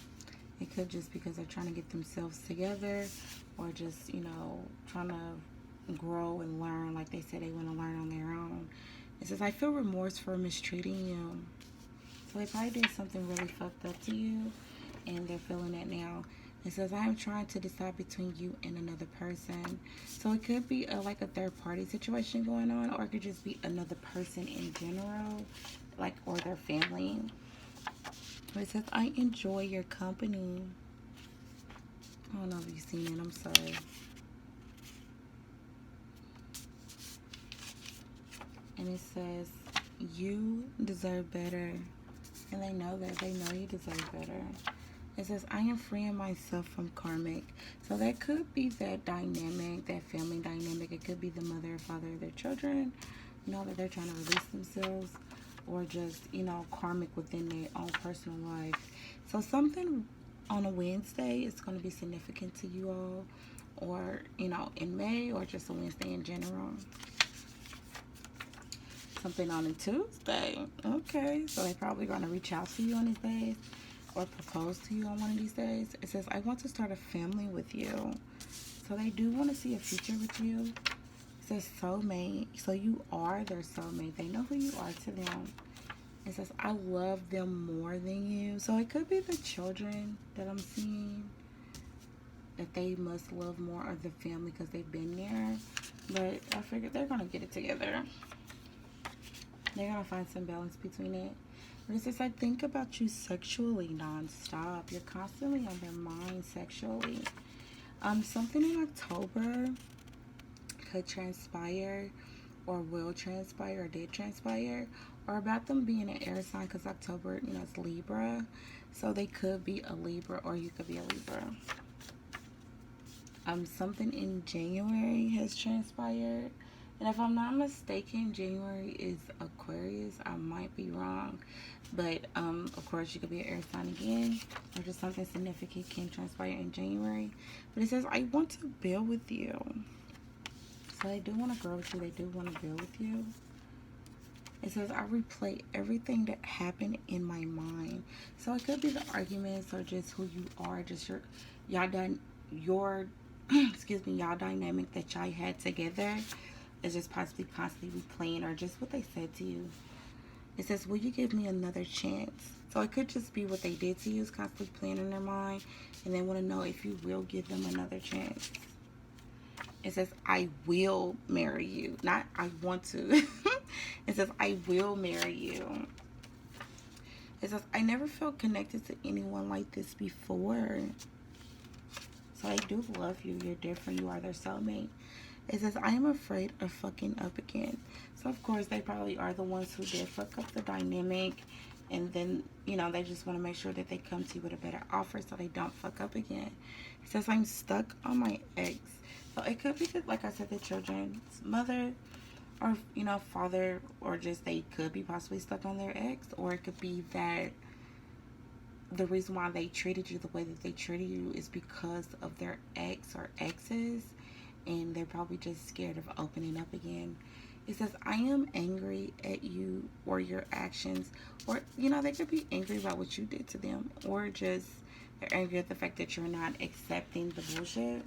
It could just because they're trying to get themselves together, or just, you know, trying to grow and learn like they said they want to learn on their own. It says, I feel remorse for mistreating you. So they probably did something really fucked up to you, and they're feeling it now. It says, I am trying to decide between you and another person. So it could be like a third party situation going on, or it could just be another person in general, like, or their family. It says, I enjoy your company. I don't know if you've seen it. I'm sorry. And it says, you deserve better. And they know that. They know you deserve better. It says, I am freeing myself from karmic. So that could be that dynamic, that family dynamic. It could be the mother or father of their children, you know, that they're trying to release themselves, or just, you know, karmic within their own personal life. So something on a Wednesday is going to be significant to you all, or, you know, in May, or just a Wednesday in general. Something on a Tuesday. Okay, so they're probably going to reach out to you on these days, or propose to you on one of these days. It says, I want to start a family with you. So they do want to see a future with you. It says soulmate. So you are their soulmate. They know who you are to them. It says, I love them more than you. So it could be the children that I'm seeing, that they must love more, or the family, because they've been there. But I figured they're going to get it together. They're going to find some balance between it. But it's just like, think about you sexually nonstop. You're constantly on their mind sexually. Something in October could transpire, or will transpire, or did transpire, or about them being an air sign, because October, you know, it's Libra. So they could be a Libra, or you could be a Libra. Something in January has transpired. And if I'm not mistaken, January is Aquarius. I might be wrong. But, of course, you could be an air sign again. Or just something significant can transpire in January. But it says, I want to build with you. So they do want to grow with you. They do want to build with you. It says, I replay everything that happened in my mind. So it could be the arguments, or just who you are. Just your excuse me, y'all dynamic that y'all had together is just possibly constantly replaying, or just what they said to you. It says, will you give me another chance? So it could just be what they did to you is constantly playing in their mind, and they want to know if you will give them another chance. It says, I will marry you. Not I want to. It says, I will marry you. It says, I never felt connected to anyone like this before. So they do love you. You're different. You are their soulmate. It says, I am afraid of fucking up again. So, of course, they probably are the ones who did fuck up the dynamic. And then, you know, they just want to make sure that they come to you with a better offer so they don't fuck up again. It says, I'm stuck on my ex. So, it could be that, like I said, the children's mother or, you know, father, or just they could be possibly stuck on their ex. Or it could be that the reason why they treated you the way that they treated you is because of their ex or exes. And they're probably just scared of opening up again. It says, I am angry at you or your actions. Or, you know, they could be angry about what you did to them. Or just they're angry at the fact that you're not accepting the bullshit.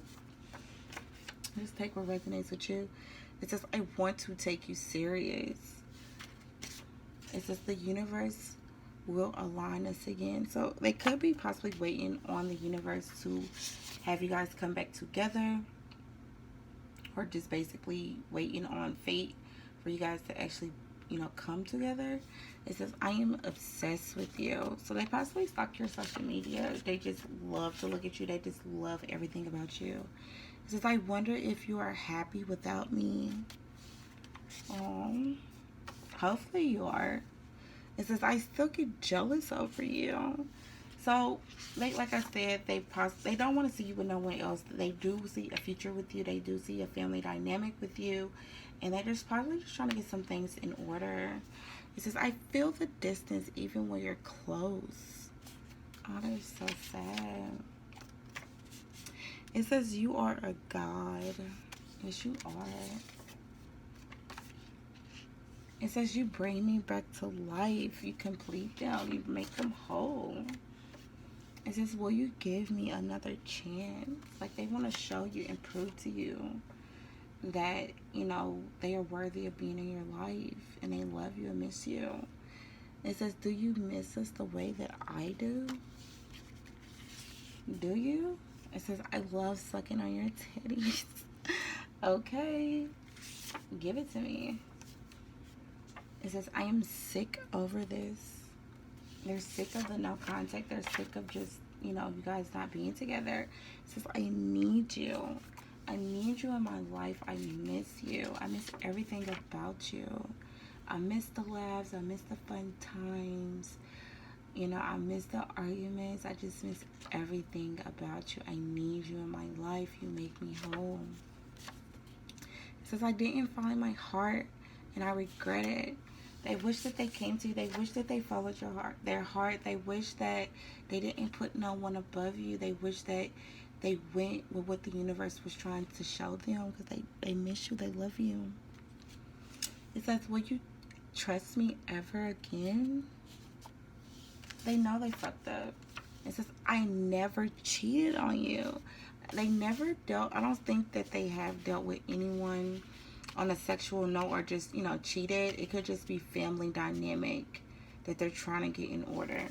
Just take what resonates with you. It says, I want to take you serious. It says, the universe will align us again. So they could be possibly waiting on the universe to have you guys come back together. Or just basically waiting on fate for you guys to actually, you know, come together. It says, I am obsessed with you. So they possibly stalk your social media. They just love to look at you. They just love everything about you. It says, I wonder if you are happy without me. Hopefully you are. It says, I still get jealous over you. So, like I said, they don't want to see you with no one else. They do see a future with you. They do see a family dynamic with you. And they're just probably just trying to get some things in order. It says, I feel the distance even when you're close. Oh, that is so sad. It says, you are a god. Yes, you are. It says, you bring me back to life. You complete them. You make them whole. It says, will you give me another chance? Like, they want to show you and prove to you that, you know, they are worthy of being in your life. And they love you and miss you. It says, do you miss us the way that I do? Do you? It says, I love sucking on your titties. Okay. Give it to me. It says, I am sick over this. They're sick of the no contact. They're sick of just, you know, you guys not being together. It says, I need you. I need you in my life. I miss you. I miss everything about you. I miss the laughs. I miss the fun times. You know, I miss the arguments. I just miss everything about you. I need you in my life. You make me whole. It says, I didn't find my heart and I regret it. They wish that they came to you. They wish that they followed their heart. They wish that they didn't put no one above you. They wish that they went with what the universe was trying to show them, because they miss you. They love you. It says, will you trust me ever again? They know they fucked up. It says, I never cheated on you. They never dealt, I don't think that they have dealt with anyone on a sexual note, or just, you know, cheated. It could just be family dynamic that they're trying to get in order.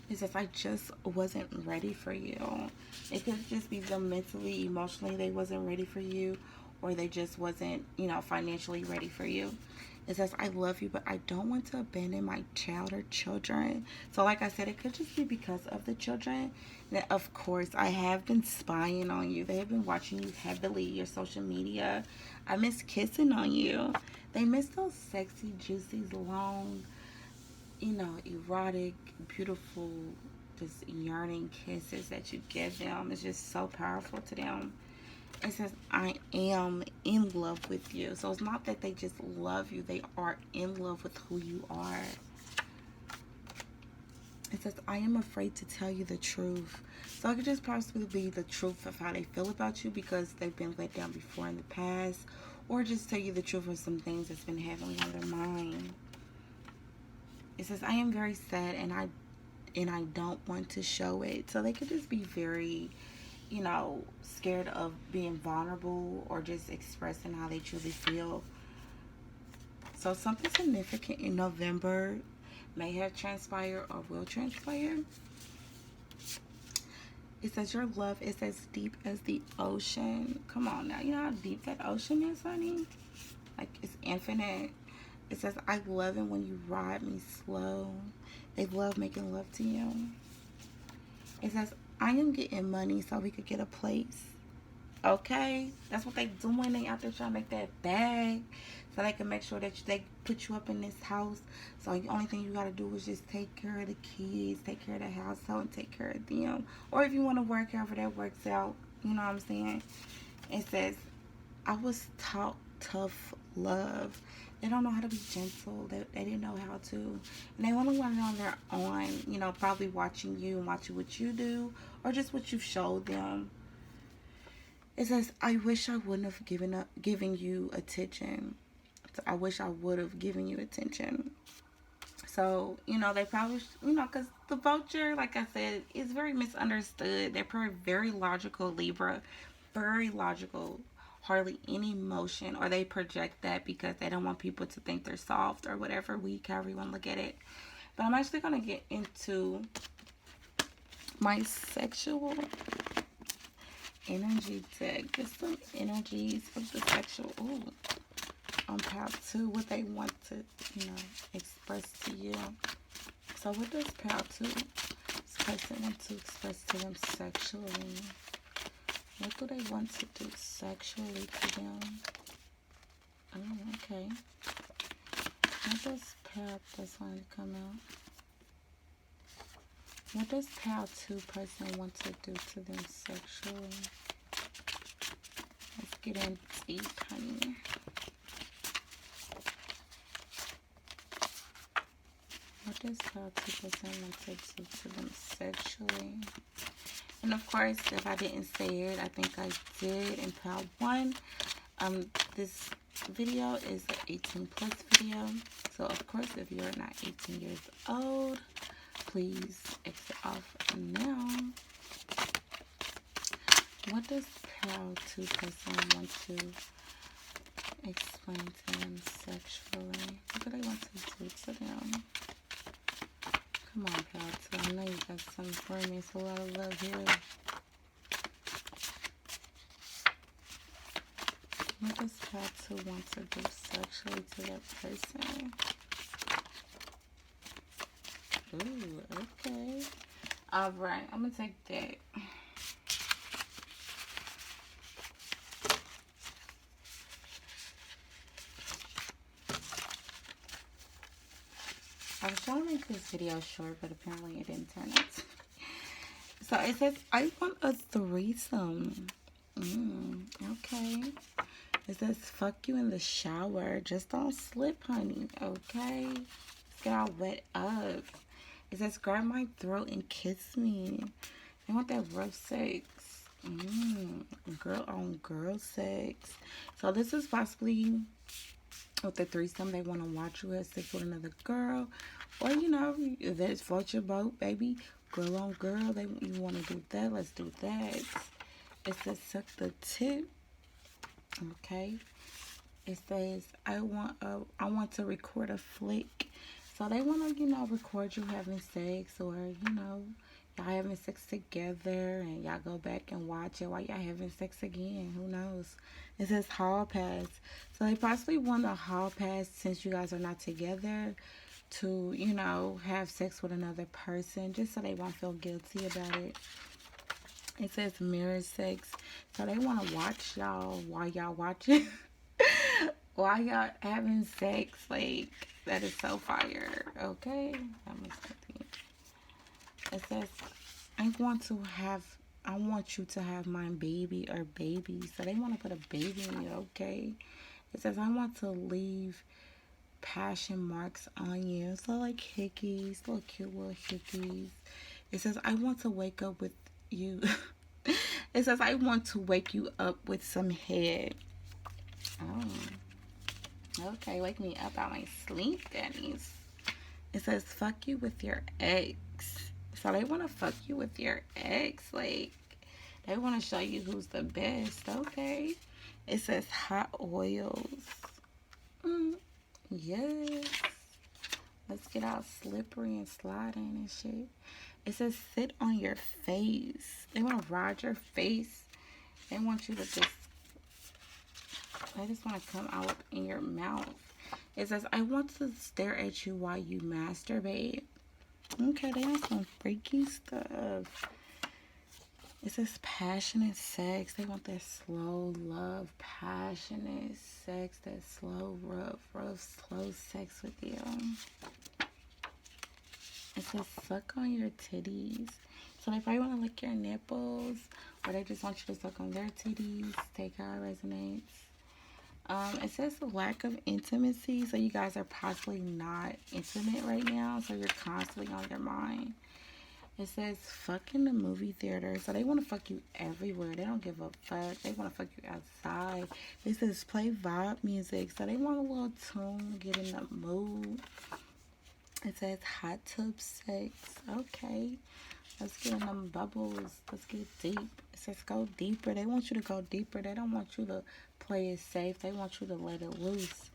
It says, I just wasn't ready for you. It could just be them mentally, emotionally, they wasn't ready for you, or they just wasn't, you know, financially ready for you. It says, I love you, but I don't want to abandon my child or children. So, like I said, it could just be because of the children. Now, of course, I have been spying on you. They have been watching you heavily, your social media. I miss kissing on you. They miss those sexy, juicy, long, you know, erotic, beautiful, just yearning kisses that you give them. It's just so powerful to them. It says, I am in love with you. So it's not that they just love you, they are in love with who you are. It says, I am afraid to tell you the truth. So it could just possibly be the truth of how they feel about you because they've been let down before in the past, or just tell you the truth of some things that's been heavily on their mind. It says, I am very sad and I don't want to show it. So they could just be very, you know, scared of being vulnerable or just expressing how they truly feel. So something significant in November may have transpired or will transpire. It says your love is as deep as the ocean. Come on now, you know how deep that ocean is, honey? Like, it's infinite. It says, I love it when you ride me slow. They love making love to you. It says, I am getting money so we could get a place. Okay? That's what they doing. They out there trying to make that bag so they can make sure that they put you up in this house. So the only thing you got to do is just take care of the kids, take care of the household, and take care of them. Or if you want to work, however that works out. You know what I'm saying? It says, I was taught tough love. They don't know how to be gentle. They didn't know how to. And they want to learn on their own, you know, probably watching you and watching what you do or just what you've showed them. It says, I wish I wouldn't have given you attention. So I wish I would have given you attention. So, you know, they probably, you know, because the vulture, like I said, is very misunderstood. They're very logical Libra, very logical, hardly any emotion, or they project that because they don't want people to think they're soft or whatever, weak, however you want to look at it. But I'm actually going to get into my sexual energy deck. Just some energies of the sexual, on pile 2, what they want to, you know, express to you. So what does pile 2, this person want to express to them sexually? What do they want to do sexually to them? Oh, okay. What does pile this one come out? What does pile 2 person want to do to them sexually? Let's get in deep, honey. What does pile 2 person want to do to them sexually? And of course, if I didn't say it, I think I did in pile 1. This video is an 18 plus video. So of course, if you're not 18 years old, please exit off now. What does pile 2 person want to explain to them sexually? What do they want to do to them? Come on, pile 2. I know you got something for me. It's a lot of love here. What does pile 2 want to do sexually to that person? Ooh, okay. Alright, I'm going to take that. I was trying to make this video short, but apparently it didn't turn out. So it says, I want a threesome. Okay. It says, fuck you in the shower. Just don't slip, honey. Okay? Let's get all wet up. It says, grab my throat and kiss me. I want that rough sex. Girl on girl sex. So this is possibly with the threesome. They want to watch you have sex with another girl. Or, you know, if it's float your boat, baby. Girl on girl. You want to do that? Let's do that. It says, suck the tip. Okay. It says, I want to record a flick. So they want to, you know, record you having sex, or, you know, y'all having sex together and y'all go back and watch it while y'all having sex again. Who knows? It says hall pass. So they possibly want a hall pass since you guys are not together to, you know, have sex with another person just so they won't feel guilty about it. It says mirror sex. So they want to watch y'all while y'all watching. While y'all having sex. Like, that is so fire. Okay? That makes sense. It says, I want you to have my baby or baby. So they want to put a baby in you, okay? It says, I want to leave passion marks on you. So like hickeys, little cute little hickeys. It says, I want to wake up with you. It says, I want to wake you up with some head. Oh, okay, wake me up out my sleep, Denny's. It says, fuck you with your ex. So they want to fuck you with your ex. Like, they want to show you who's the best. Okay. It says hot oils. Yes. Let's get all slippery and sliding and shit. It says sit on your face. They want to ride your face. They want you to just, they just want to come out up in your mouth. It says, I want to stare at you while you masturbate. Okay, they have some freaky stuff. It says passionate sex. They want that slow love, passionate sex, that slow, rough, slow sex with you. It says suck on your titties. So they probably want to lick your nipples, or they just want you to suck on their titties. Take how it resonates. It says the lack of intimacy. So you guys are possibly not intimate right now. So you're constantly on your mind. It says fuck in the movie theater. So they want to fuck you everywhere. They don't give a fuck. They want to fuck you outside. It says play vibe music. So they want a little tune, get in the mood. It says hot tub sex. Okay. Let's get in them bubbles. Let's get deep. It says go deeper. They want you to go deeper. They don't want you to play it safe. They want you to let it loose.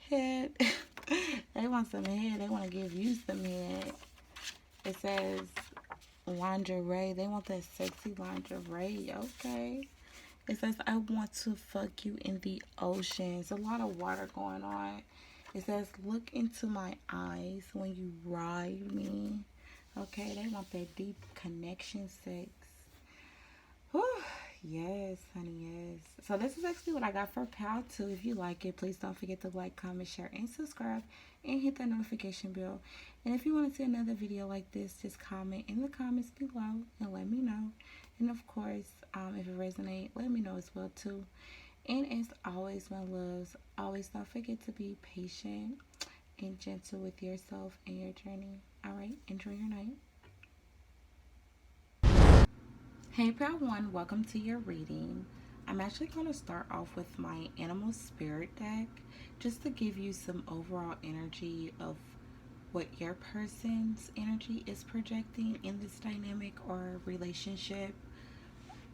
Head. They want some head. They want to give you some head. It says lingerie. They want that sexy lingerie. Okay. It says I want to fuck you in the ocean. There's a lot of water going on. It says look into my eyes when you ride me. Okay, they want that deep connection sex. Whew. Yes, honey, yes. So this is actually what I got for Pal 2. If you like it, please don't forget to like, comment, share, and subscribe. And hit that notification bell. And if you want to see another video like this, just comment in the comments below and let me know. And of course, if it resonates, let me know as well too. And as always, my loves, always don't forget to be patient and gentle with yourself and your journey. Alright, enjoy your night. Hey Pal 1, welcome to your reading. I'm actually going to start off with my Animal Spirit deck just to give you some overall energy of what your person's energy is projecting in this dynamic or relationship,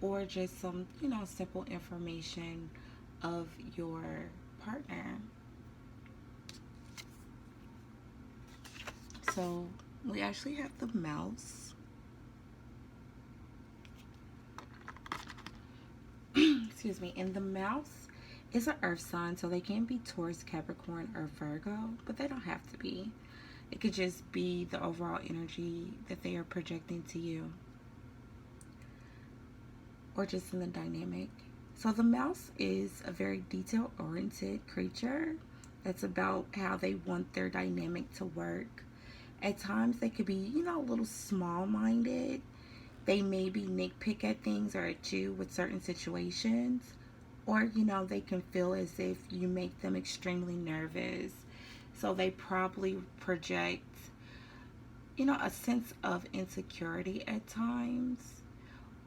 or just some, you know, simple information of your partner. So we actually have the Mouse. Excuse me. And the Mouse is an earth sign, so they can be Taurus, Capricorn, or Virgo, but they don't have to be. It could just be the overall energy that they are projecting to you, or just in the dynamic. So the Mouse is a very detail-oriented creature. That's about how they want their dynamic to work. At times they could be, you know, a little small-minded. They maybe nitpick at things or at you with certain situations. Or, you know, they can feel as if you make them extremely nervous. So they probably project, you know, a sense of insecurity at times.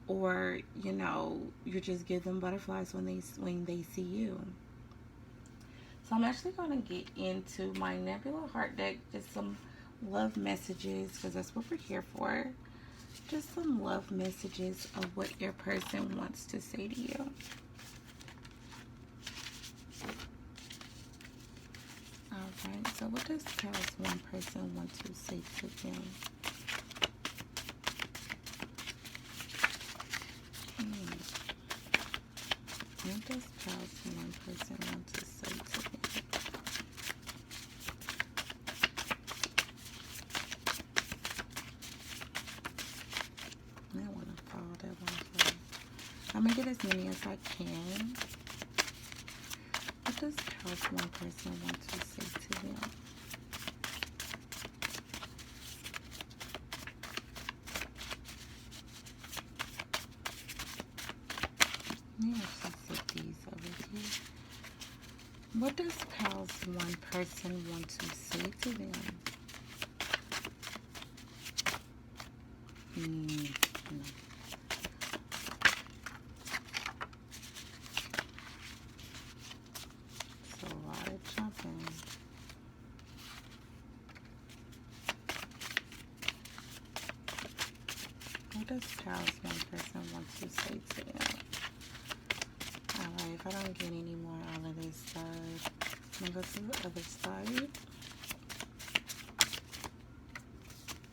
Or, you know, you just give them butterflies when they see you. So I'm actually going to get into my Nebula Heart deck, just some love messages, because that's what we're here for. Just some love messages of what your person wants to say to you. Alright, so what does past one person want to say to them? What does past one person want to say to them? I want to follow that one first. I'm going to get as many as I can. What does past one person want to say to them? Yeah, she said these over here. What does past one person want to say to them? No. It's a lot of jumping. What does past one person want to say to them? Alright, if I don't get any more out of this side, I'm going to go to the other side.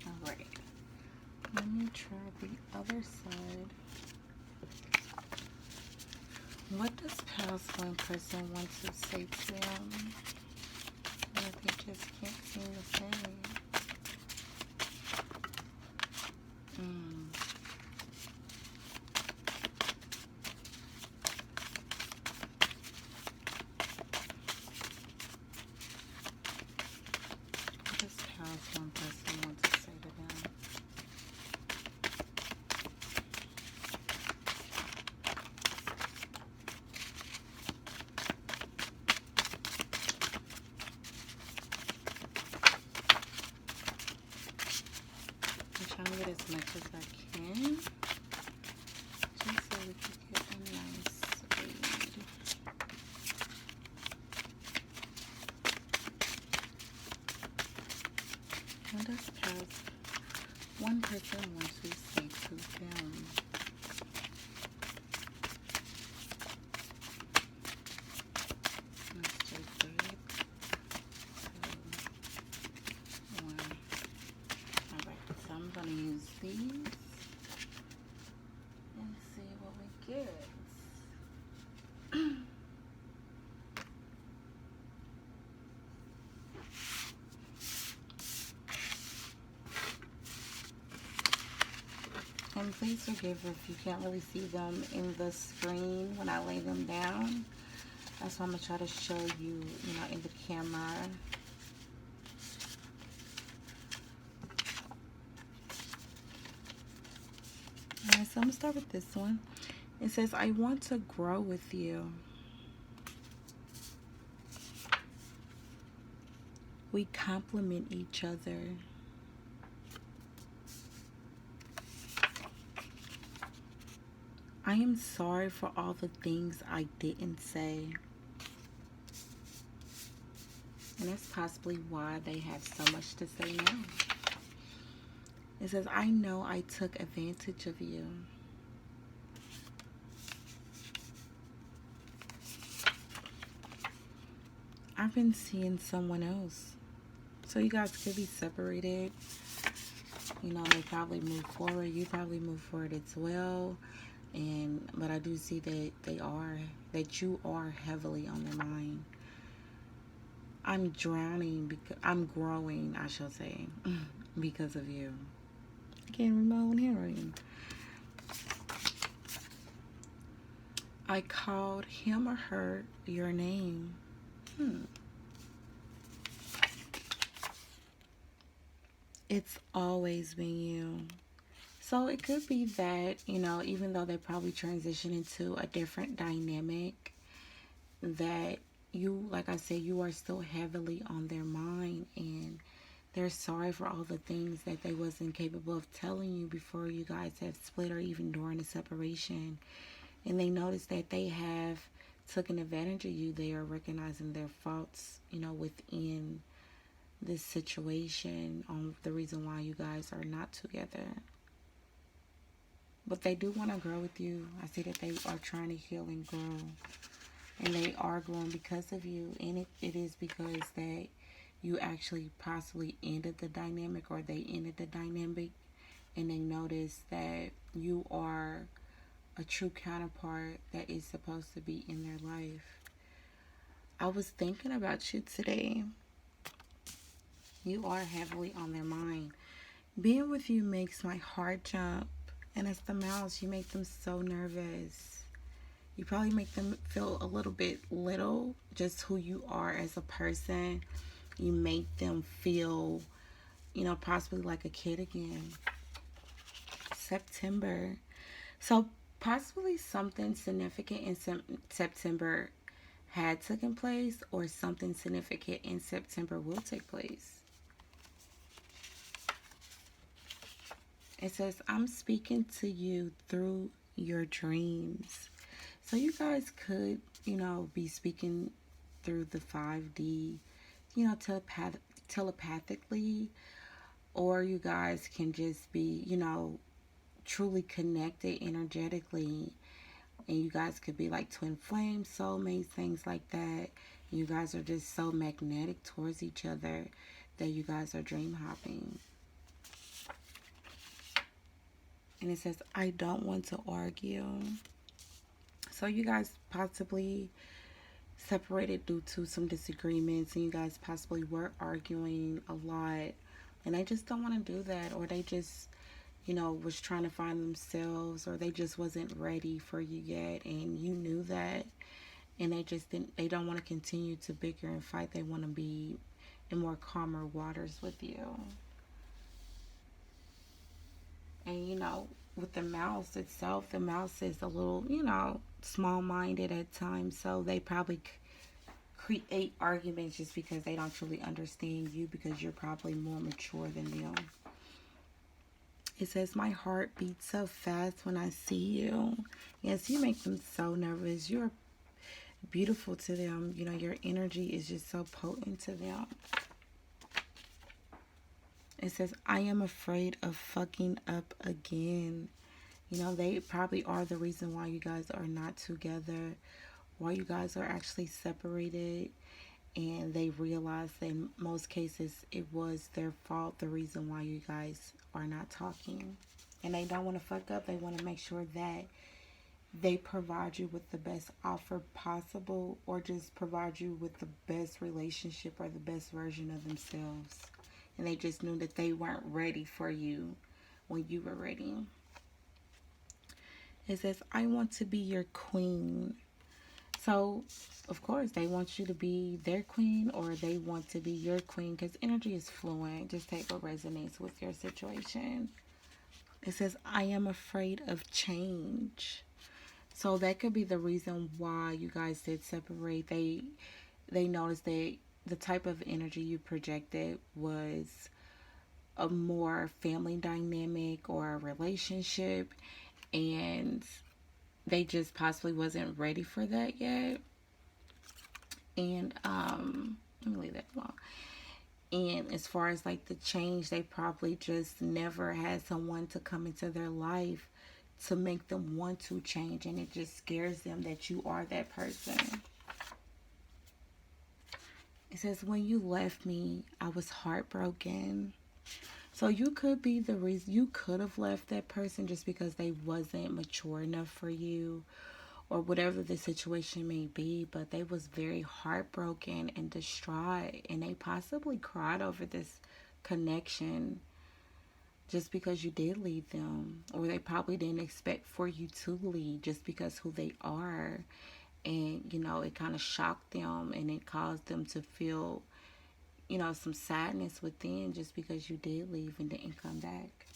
Alright. Let me try the other side. What does past one person want to say to them? But they just can't seem to say. What does past one person want to say to them? I'm trying to get as much as I can, just so we can get a nice read. What does past one person want to say to them? Let's just read. 2, 1. Alright, so I'm going to use these and see what we get. And please forgive if you can't really see them in the screen when I lay them down. That's why I'm going to try to show you, in the camera. Alright, so I'm going to start with this one. It says, I want to grow with you. We complement each other. I am sorry for all the things I didn't say. And that's possibly why they have so much to say now. It says, I know I took advantage of you. I've been seeing someone else. So you guys could be separated. They probably move forward. You probably move forward as well. But I do see that you are heavily on their mind. I'm drowning because I'm growing, I shall say, because of you. I can't read my own handwriting. I called him or her your name. It's always been you. So it could be that, even though they probably transition into a different dynamic, that you, like I said, you are still heavily on their mind, and they're sorry for all the things that they wasn't capable of telling you before you guys have split, or even during the separation. And they notice that they have taken advantage of you. They are recognizing their faults, within this situation, on the reason why you guys are not together. But they do want to grow with you. I see that they are trying to heal and grow. And they are growing because of you. And it is because that you actually possibly ended the dynamic, or they ended the dynamic, and they noticed that you are a true counterpart that is supposed to be in their life. I was thinking about you today. You are heavily on their mind. Being with you makes my heart jump. And it's the mouse. You make them so nervous. You probably make them feel a little bit little, just who you are as a person. You make them feel, possibly like a kid again. September. So possibly something significant in September had taken place, or something significant in September will take place. It says, I'm speaking to you through your dreams. So you guys could, be speaking through the 5D, telepathically, or you guys can just be, truly connected energetically, and you guys could be like twin flames, soulmates, things like that. You guys are just so magnetic towards each other that you guys are dream hopping. And it says, I don't want to argue. So you guys possibly separated due to some disagreements, and you guys possibly were arguing a lot, and they just don't want to do that, or they just, was trying to find themselves, or they just wasn't ready for you yet, and you knew that, and they don't want to continue to bicker and fight. They want to be in more calmer waters with you. And with the mouse itself, the mouse is a little, small-minded at times, so they probably create arguments just because they don't truly understand you, because you're probably more mature than them. It says, my heart beats so fast when I see you. Yes, you make them so nervous. You're beautiful to them. Your energy is just so potent to them. It says, I am afraid of fucking up again. They probably are the reason why you guys are not together, why you guys are actually separated, and they realize that in most cases it was their fault, the reason why you guys are not talking. And they don't want to fuck up. They want to make sure that they provide you with the best offer possible, or just provide you with the best relationship or the best version of themselves. And they just knew that they weren't ready for you when you were ready. It says, I want to be your queen. So, of course, they want you to be their queen, or they want to be your queen, because energy is fluent. Just take what resonates with your situation. It says, I am afraid of change. So that could be the reason why you guys did separate. They noticed that the type of energy you projected was a more family dynamic or a relationship, and they just possibly wasn't ready for that yet. And let me leave that alone. And as far as like the change, they probably just never had someone to come into their life to make them want to change, and it just scares them that you are that person. It says, when you left me, I was heartbroken. So you could be the reason. You could have left that person just because they wasn't mature enough for you, or whatever the situation may be, but they was very heartbroken and distraught, and they possibly cried over this connection just because you did leave them, or they probably didn't expect for you to leave just because who they are. And it kind of shocked them, and it caused them to feel some sadness within, just because you did leave and didn't come back.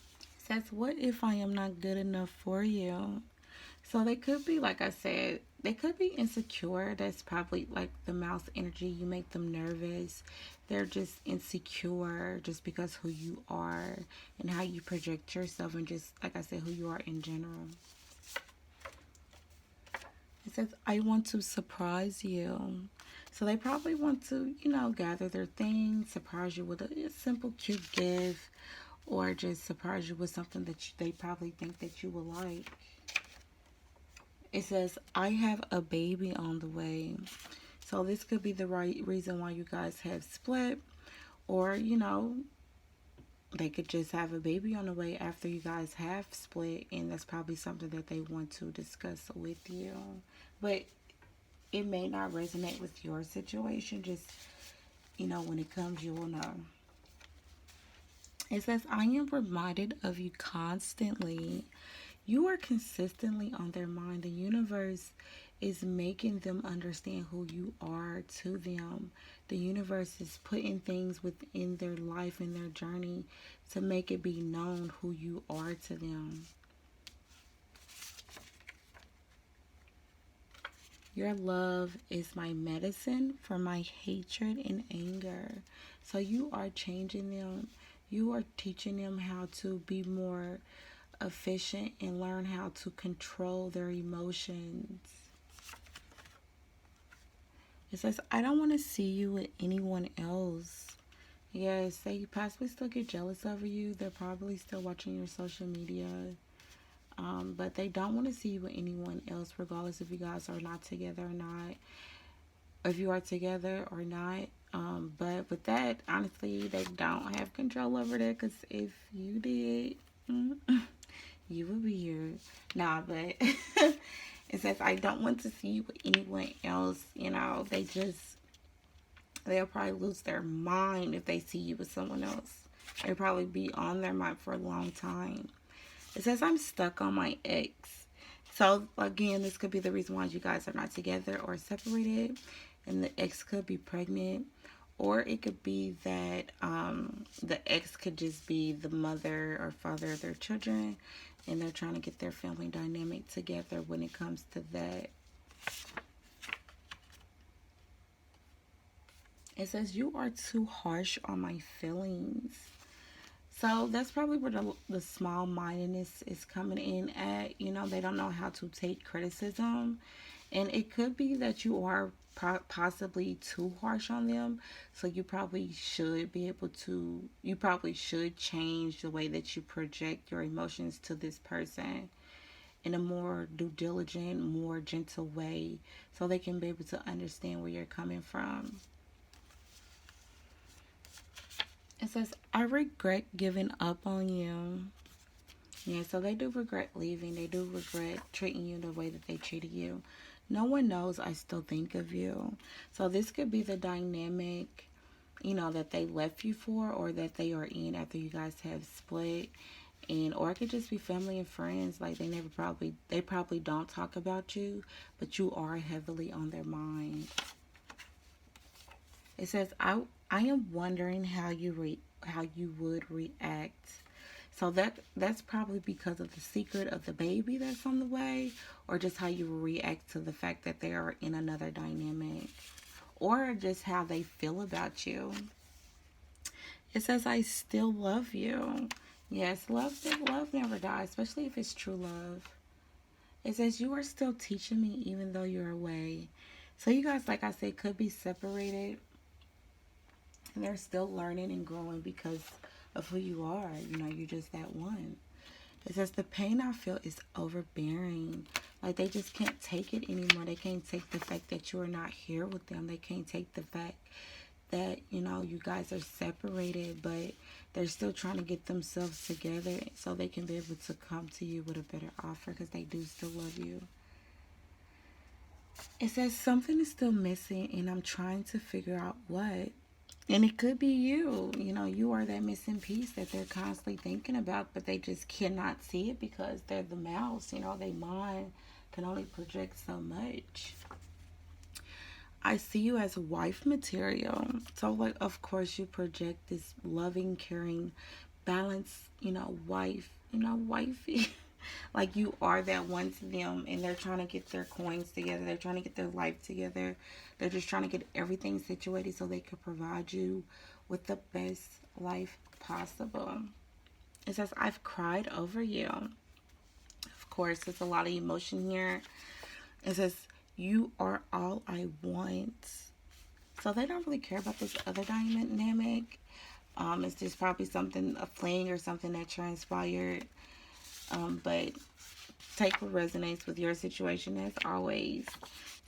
It says, what if I am not good enough for you? So they could be, like I said, they could be insecure. That's probably like the mouse energy. You make them nervous. They're just insecure just because who you are and how you project yourself, and just, like I said, who you are in general. It says, I want to surprise you. So they probably want to, gather their things, surprise you with a simple, cute gift, or just surprise you with something that they probably think that you will like. It says, I have a baby on the way. So this could be the right reason why you guys have split, or they could just have a baby on the way after you guys have split, and that's probably something that they want to discuss with you. But it may not resonate with your situation. Just, when it comes, you will know. It says, I am reminded of you constantly. You are consistently on their mind. The universe is making them understand who you are to them. The universe is putting things within their life and their journey to make it be known who you are to them. Your love is my medicine for my hatred and anger. So you are changing them. You are teaching them how to be more efficient and learn how to control their emotions. It says, I don't want to see you with anyone else. Yes, they possibly still get jealous over you. They're probably still watching your social media. But they don't want to see you with anyone else, regardless if you guys are not together or not. If you are together or not. But with that, honestly, they don't have control over that. Because if you did, you would be here. Nah, but it says, I don't want to see you with anyone else. They'll probably lose their mind if they see you with someone else. They'll probably be on their mind for a long time. It says, I'm stuck on my ex. So, again, this could be the reason why you guys are not together or separated. And the ex could be pregnant. Or it could be that the ex could just be the mother or father of their children. And they're trying to get their family dynamic together when it comes to that. It says, you are too harsh on my feelings. So that's probably where the small-mindedness is coming in at. They don't know how to take criticism. And it could be that you are possibly too harsh on them. So you probably should change the way that you project your emotions to this person in a more due diligent, more gentle way. So they can be able to understand where you're coming from. It says, I regret giving up on you. Yeah, so they do regret leaving. They do regret treating you the way that they treated you. No one knows I still think of you. So this could be the dynamic, that they left you for, or that they are in after you guys have split. Or it could just be family and friends. Like they probably don't talk about you, but you are heavily on their mind. It says, I am wondering how you would react. So that's probably because of the secret of the baby that's on the way, or just how you react to the fact that they are in another dynamic, or just how they feel about you. It says, I still love you. Yes, love never dies, especially if it's true love. It says, you are still teaching me even though you're away. So you guys, like I said, could be separated. And they're still learning and growing because of who you are. You're just that one. It says, the pain I feel is overbearing. Like, they just can't take it anymore. They can't take the fact that you are not here with them. They can't take the fact that, you guys are separated, but they're still trying to get themselves together so they can be able to come to you with a better offer, because they do still love you. It says, something is still missing, and I'm trying to figure out what. And it could be you. You are that missing piece that they're constantly thinking about, but they just cannot see it because they're the mouse. Their mind can only project so much. I see you as wife material. So, of course, you project this loving, caring, balanced, wife, wifey. Like, you are that one to them, and they're trying to get their coins together. They're trying to get their life together. They're just trying to get everything situated so they can provide you with the best life possible. It says, I've cried over you. Of course, there's a lot of emotion here. It says, you are all I want. So they don't really care about this other dynamic. It's just probably a fling or something that transpired. But take what resonates with your situation as always.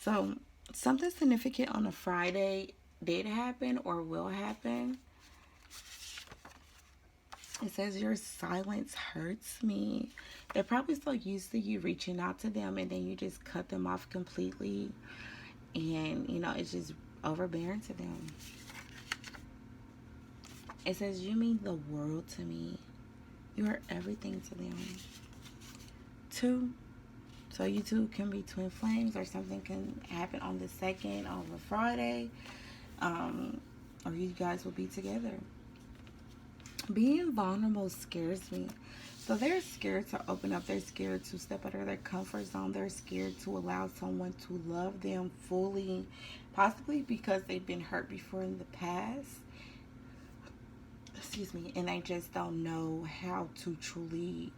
So Something significant on a Friday did happen or will happen. It says your silence hurts me. They're probably so used to you reaching out to them and then you just cut them off completely. And, it's just overbearing to them. It says you mean the world to me. You are everything to them. 2. So you two can be twin flames, or something can happen on the 2nd of a Friday. Or you guys will be together. Being vulnerable scares me. So they're scared to open up. They're scared to step out of their comfort zone. They're scared to allow someone to love them fully. Possibly because they've been hurt before in the past. Excuse me. And they just don't know how to truly,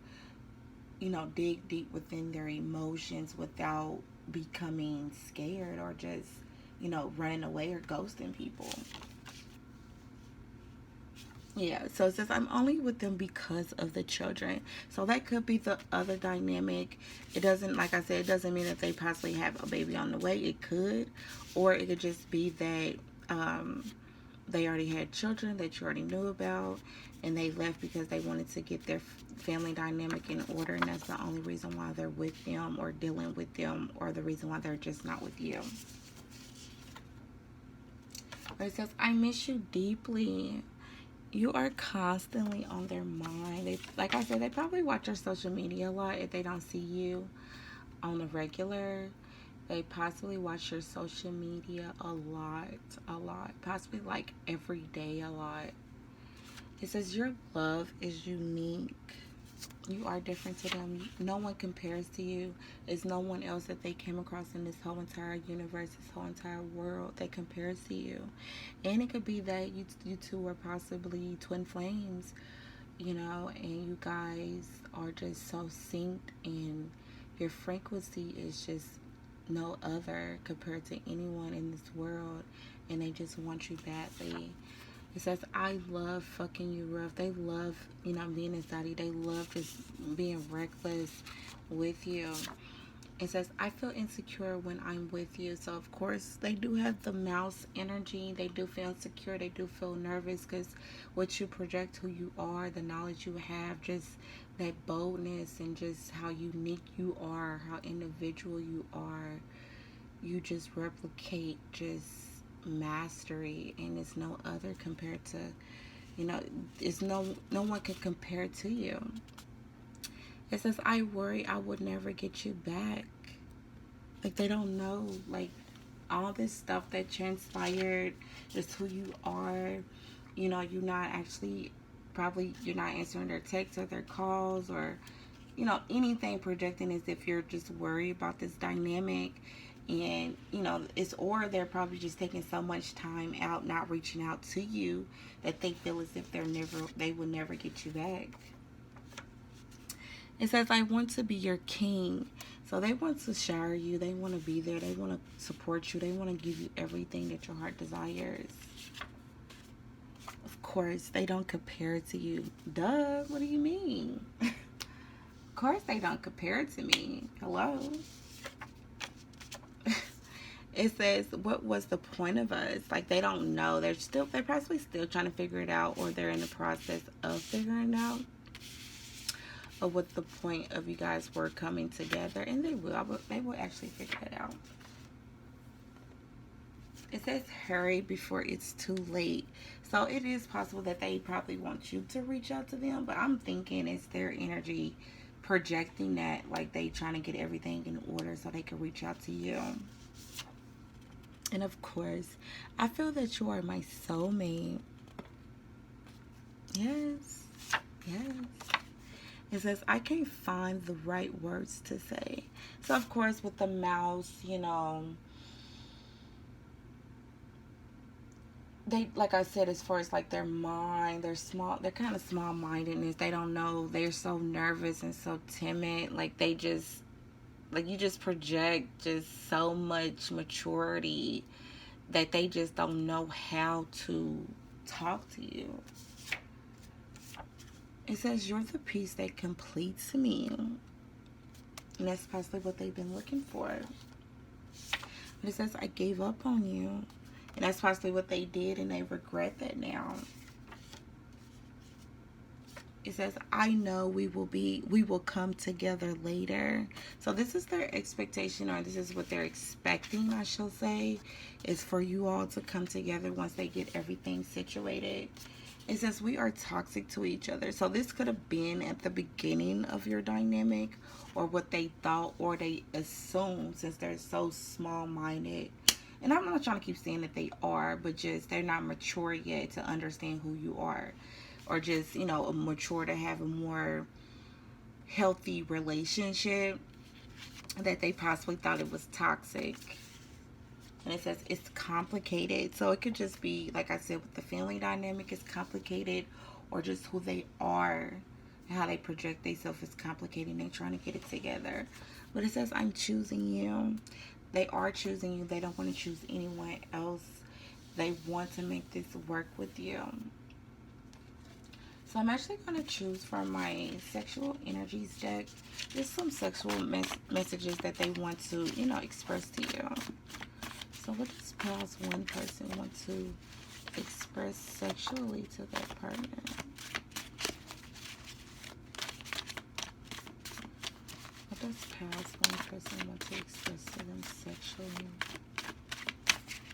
dig deep within their emotions without becoming scared or just, running away or ghosting people. Yeah, so it says I'm only with them because of the children. So that could be the other dynamic. It doesn't, like I said, it doesn't mean that they possibly have a baby on the way. It could, or it could just be that they already had children that you already knew about, and they left because they wanted to get their family dynamic in order, and that's the only reason why they're with them or dealing with them, or the reason why they're just not with you. But it says, I miss you deeply. You are constantly on their mind. Like I said, they probably watch your social media a lot if they don't see you on the regular. They possibly watch your social media a lot. Possibly like every day a lot. It says your love is unique. You are different to them. No one compares to you. There's no one else that they came across in this whole entire universe, this whole entire world that compares to you. And it could be that you two are possibly twin flames, and you guys are just so synced, and your frequency is just no other compared to anyone in this world, and they just want you badly. It says, I love fucking you rough. They love, being inside you. They love just being reckless with you. It says, I feel insecure when I'm with you. So, of course, they do have the mouse energy. They do feel insecure. They do feel nervous because what you project, who you are, the knowledge you have, just that boldness and just how unique you are, how individual you are. You just replicate just mastery, and it's no other compared to, it's no one can compare to you. It says, I worry I would never get you back. Like, they don't know, like, all this stuff that transpired, just who you are. You're not actually, probably you're not answering their texts or their calls, or anything, projecting as if you're just worried about this dynamic. And or they're probably just taking so much time out, not reaching out to you, that they feel as if they will never get you back. It says, I want to be your king. So they want to shower you, they want to be there, they want to support you, they want to give you everything that your heart desires. Of course, they don't compare to you. Duh, what do you mean? Of course they don't compare to me. Hello. It says, what was the point of us? Like, they don't know. They're probably still trying to figure it out, or they're in the process of figuring it out, of what the point of you guys were coming together. And they will actually figure it out. It says, hurry before it's too late. So it is possible that they probably want you to reach out to them, but I'm thinking it's their energy projecting that, like, they trying to get everything in order so they can reach out to you. And of course, I feel that you are my soulmate. Yes. It says, I can't find the right words to say. So, of course, with the mouse, they, like I said, as far as like their mind, they're kind of small-mindedness. They don't know. They're so nervous and so timid. Like, they just, like, you just project just so much maturity that they just don't know how to talk to you. It says, you're the piece that completes me. And that's possibly what they've been looking for. It says, I gave up on you. And that's possibly what they did, and they regret that now. It says, I know we will come together later. So this is their expectation, or this is what they're expecting, I shall say, is for you all to come together once they get everything situated. It says, we are toxic to each other. So this could have been at the beginning of your dynamic, or what they thought, or they assumed, since they're so small-minded. And I'm not trying to keep saying that they are, but just they're not mature yet to understand who you are. Or just, you know, mature to have a more healthy relationship, that they possibly thought it was toxic. And it says it's complicated. So it could just be, like I said, with the family dynamic, it's complicated. Or just who they are and how they project themselves is complicated. They're trying to get it together. But it says, I'm choosing you. They are choosing you. They don't want to choose anyone else. They want to make this work with you. So I'm actually going to choose from my sexual energies deck just some sexual messages that they want to, you know, express to you. So what does past one person want to express sexually to their partner? What does past one person want to express to them sexually?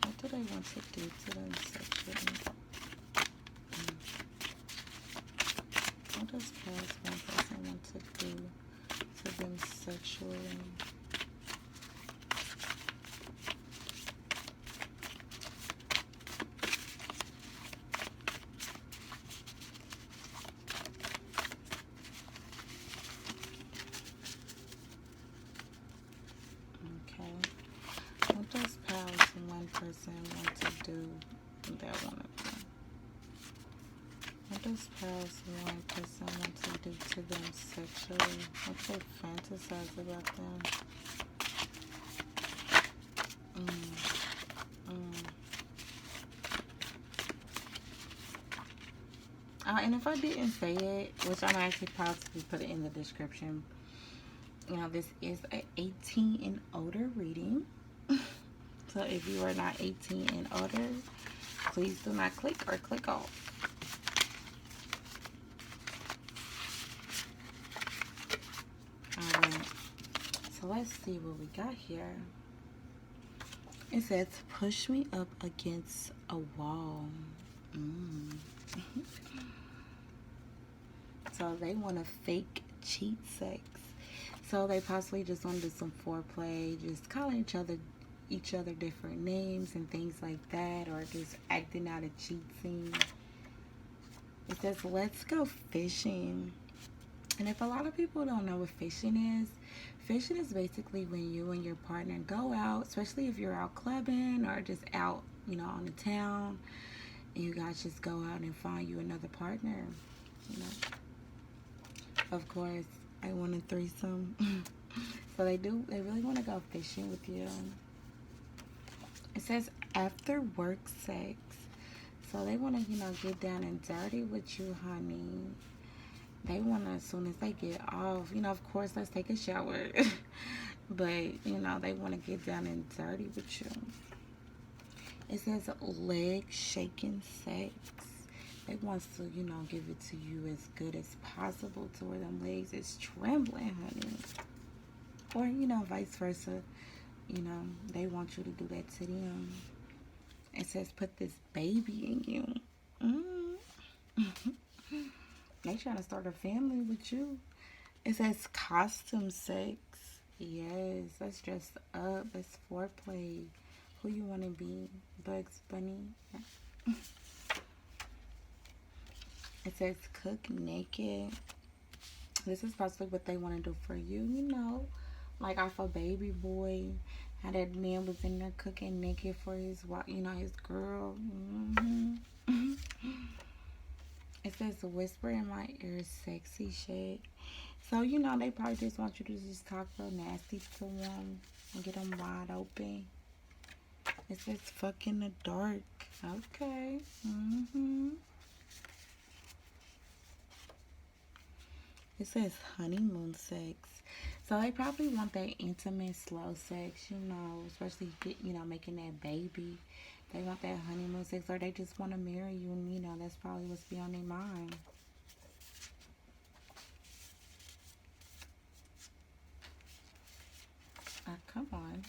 What do they want to do to them sexually? What does past one person want to do to them sexually? Okay. What does past one person want to do that one of them? What does past one person want to do to them sexually? What do they fantasize about them? And if I didn't say it, which I'm actually possibly put it in the description, you know, this is a 18 and older reading. So if you are not 18 and older, please do not click or click off. Alright, so let's see what we got here. It says, push me up against a wall. So they want to fake cheat sex. So they possibly just want to do some foreplay, just calling each other different names and things like that, or just acting out a cheat scene. It says, let's go fishing. And if a lot of people don't know what fishing is basically when you and your partner go out, especially if you're out clubbing or just out, you know, on the town, and you guys just go out and find you another partner, you know. Of course, I want a threesome. So they really want to go fishing with you. It says after work sex. So they want to, you know, get down and dirty with you, honey. They want to, as soon as they get off, you know, of course, let's take a shower. But, you know, they want to get down and dirty with you. It says leg shaking sex. They want to, you know, give it to you as good as possible to where them legs is trembling, honey. Or, you know, vice versa. You know, they want you to do that to them. It says put this baby in you. They trying to start a family with you. It says costume sex. Yes, let's dress up. Let's foreplay. Who you want to be? Bugs Bunny? Yeah. It says cook naked. This is possibly what they want to do for you, you know. Like off a baby boy. How that man was in there cooking naked for his, you know, his girl. It says whisper in my ear sexy shit. So, you know, they probably just want you to just talk real nasty to them and get them wide open. It says fuck in the dark. Okay. It says honeymoon sex. So they probably want that intimate, slow sex, you know, especially, you know, making that baby. They want that honeymoon sex, or they just want to marry you, and, you know, that's probably what's beyond their mind. Come on.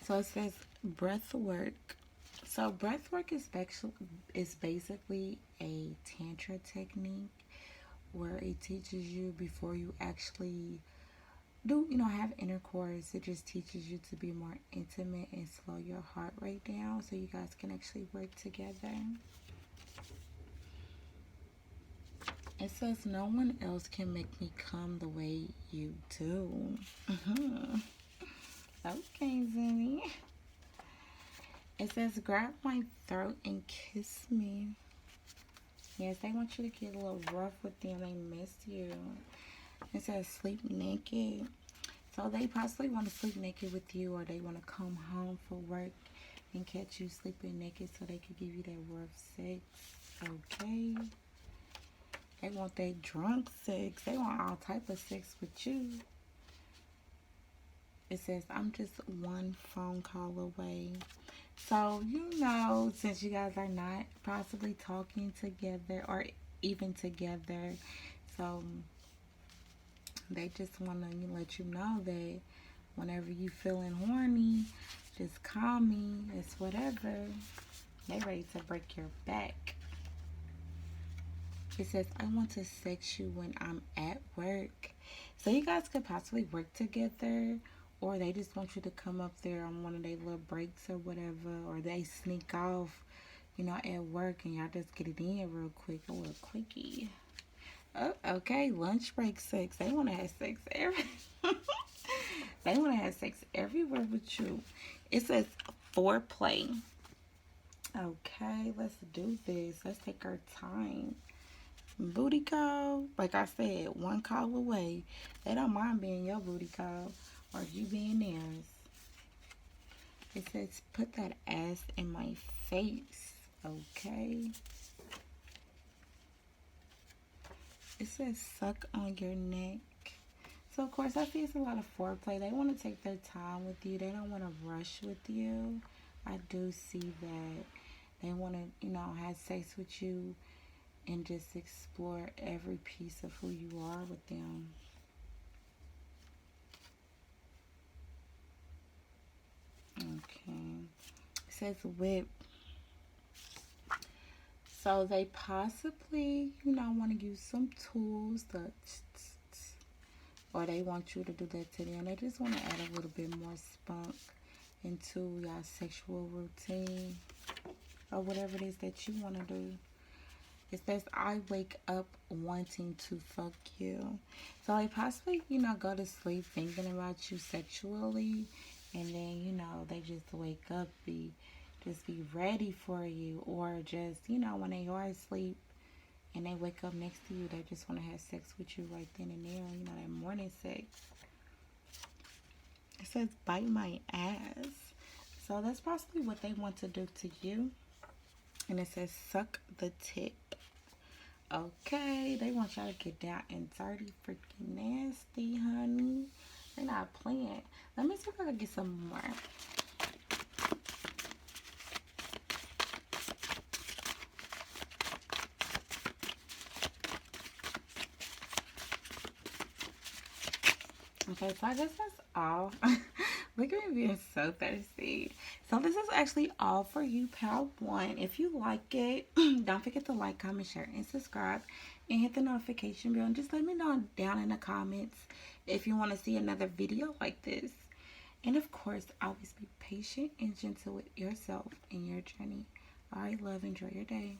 So it says breath work. So breath work is basically a tantra technique where it teaches you before you actually do, you know, have intercourse. It just teaches you to be more intimate and slow your heart rate down so you guys can actually work together. It says no one else can make me come the way you do. Okay, Zenny. It says grab my throat and kiss me. Yes, they want you to get a little rough with them. They miss you. It says sleep naked. So they possibly want to sleep naked with you, or they want to come home for work and catch you sleeping naked so they could give you that rough sex. Okay. They want that drunk sex. They want all type of sex with you. It says I'm just one phone call away. So, you know, since you guys are not possibly talking together or even together, so they just want to let you know that whenever you feeling horny, just call me. It's whatever. They ready to break your back. It says, I want to sex you when I'm at work. So you guys could possibly work together, or they just want you to come up there on one of their little breaks or whatever, or they sneak off, you know, at work and y'all just get it in real quick, a little quickie. Oh, okay, lunch break sex. They want to have sex they want to have sex everywhere with you. It says foreplay. Okay, let's do this. Let's take our time. Booty call, like I said, one call away. They don't mind being your booty call or you being theirs. It says put that ass in my face. Okay. It says suck on your neck. So of course I see it's a lot of foreplay. They want to take their time with you. They don't want to rush with you. I do see that. They want to, you know, have sex with you and just explore every piece of who you are with them. Okay. It says whip. So they possibly, you know, want to use some tools or they want you to do that to them. They just want to add a little bit more spunk into your sexual routine or whatever it is that you want to do. It says, I wake up wanting to fuck you. So they possibly, you know, go to sleep thinking about you sexually. And then, you know, they just wake up, be ready for you. Or just, you know, when they are asleep and they wake up next to you, they just want to have sex with you right then and there. You know, that morning sex. It says, bite my ass. So that's possibly what they want to do to you. And it says, suck the tip. Okay, they want y'all to get down and dirty, freaking nasty, honey. They're not playing. Let me see if I can get some more. Okay, so I guess that's all. Look at me being so thirsty. So this is actually all for you, pal one. If you like it, don't forget to like, comment, share, and subscribe. And hit the notification bell. And just let me know down in the comments if you want to see another video like this. And of course, always be patient and gentle with yourself and your journey. All right, love. Enjoy your day.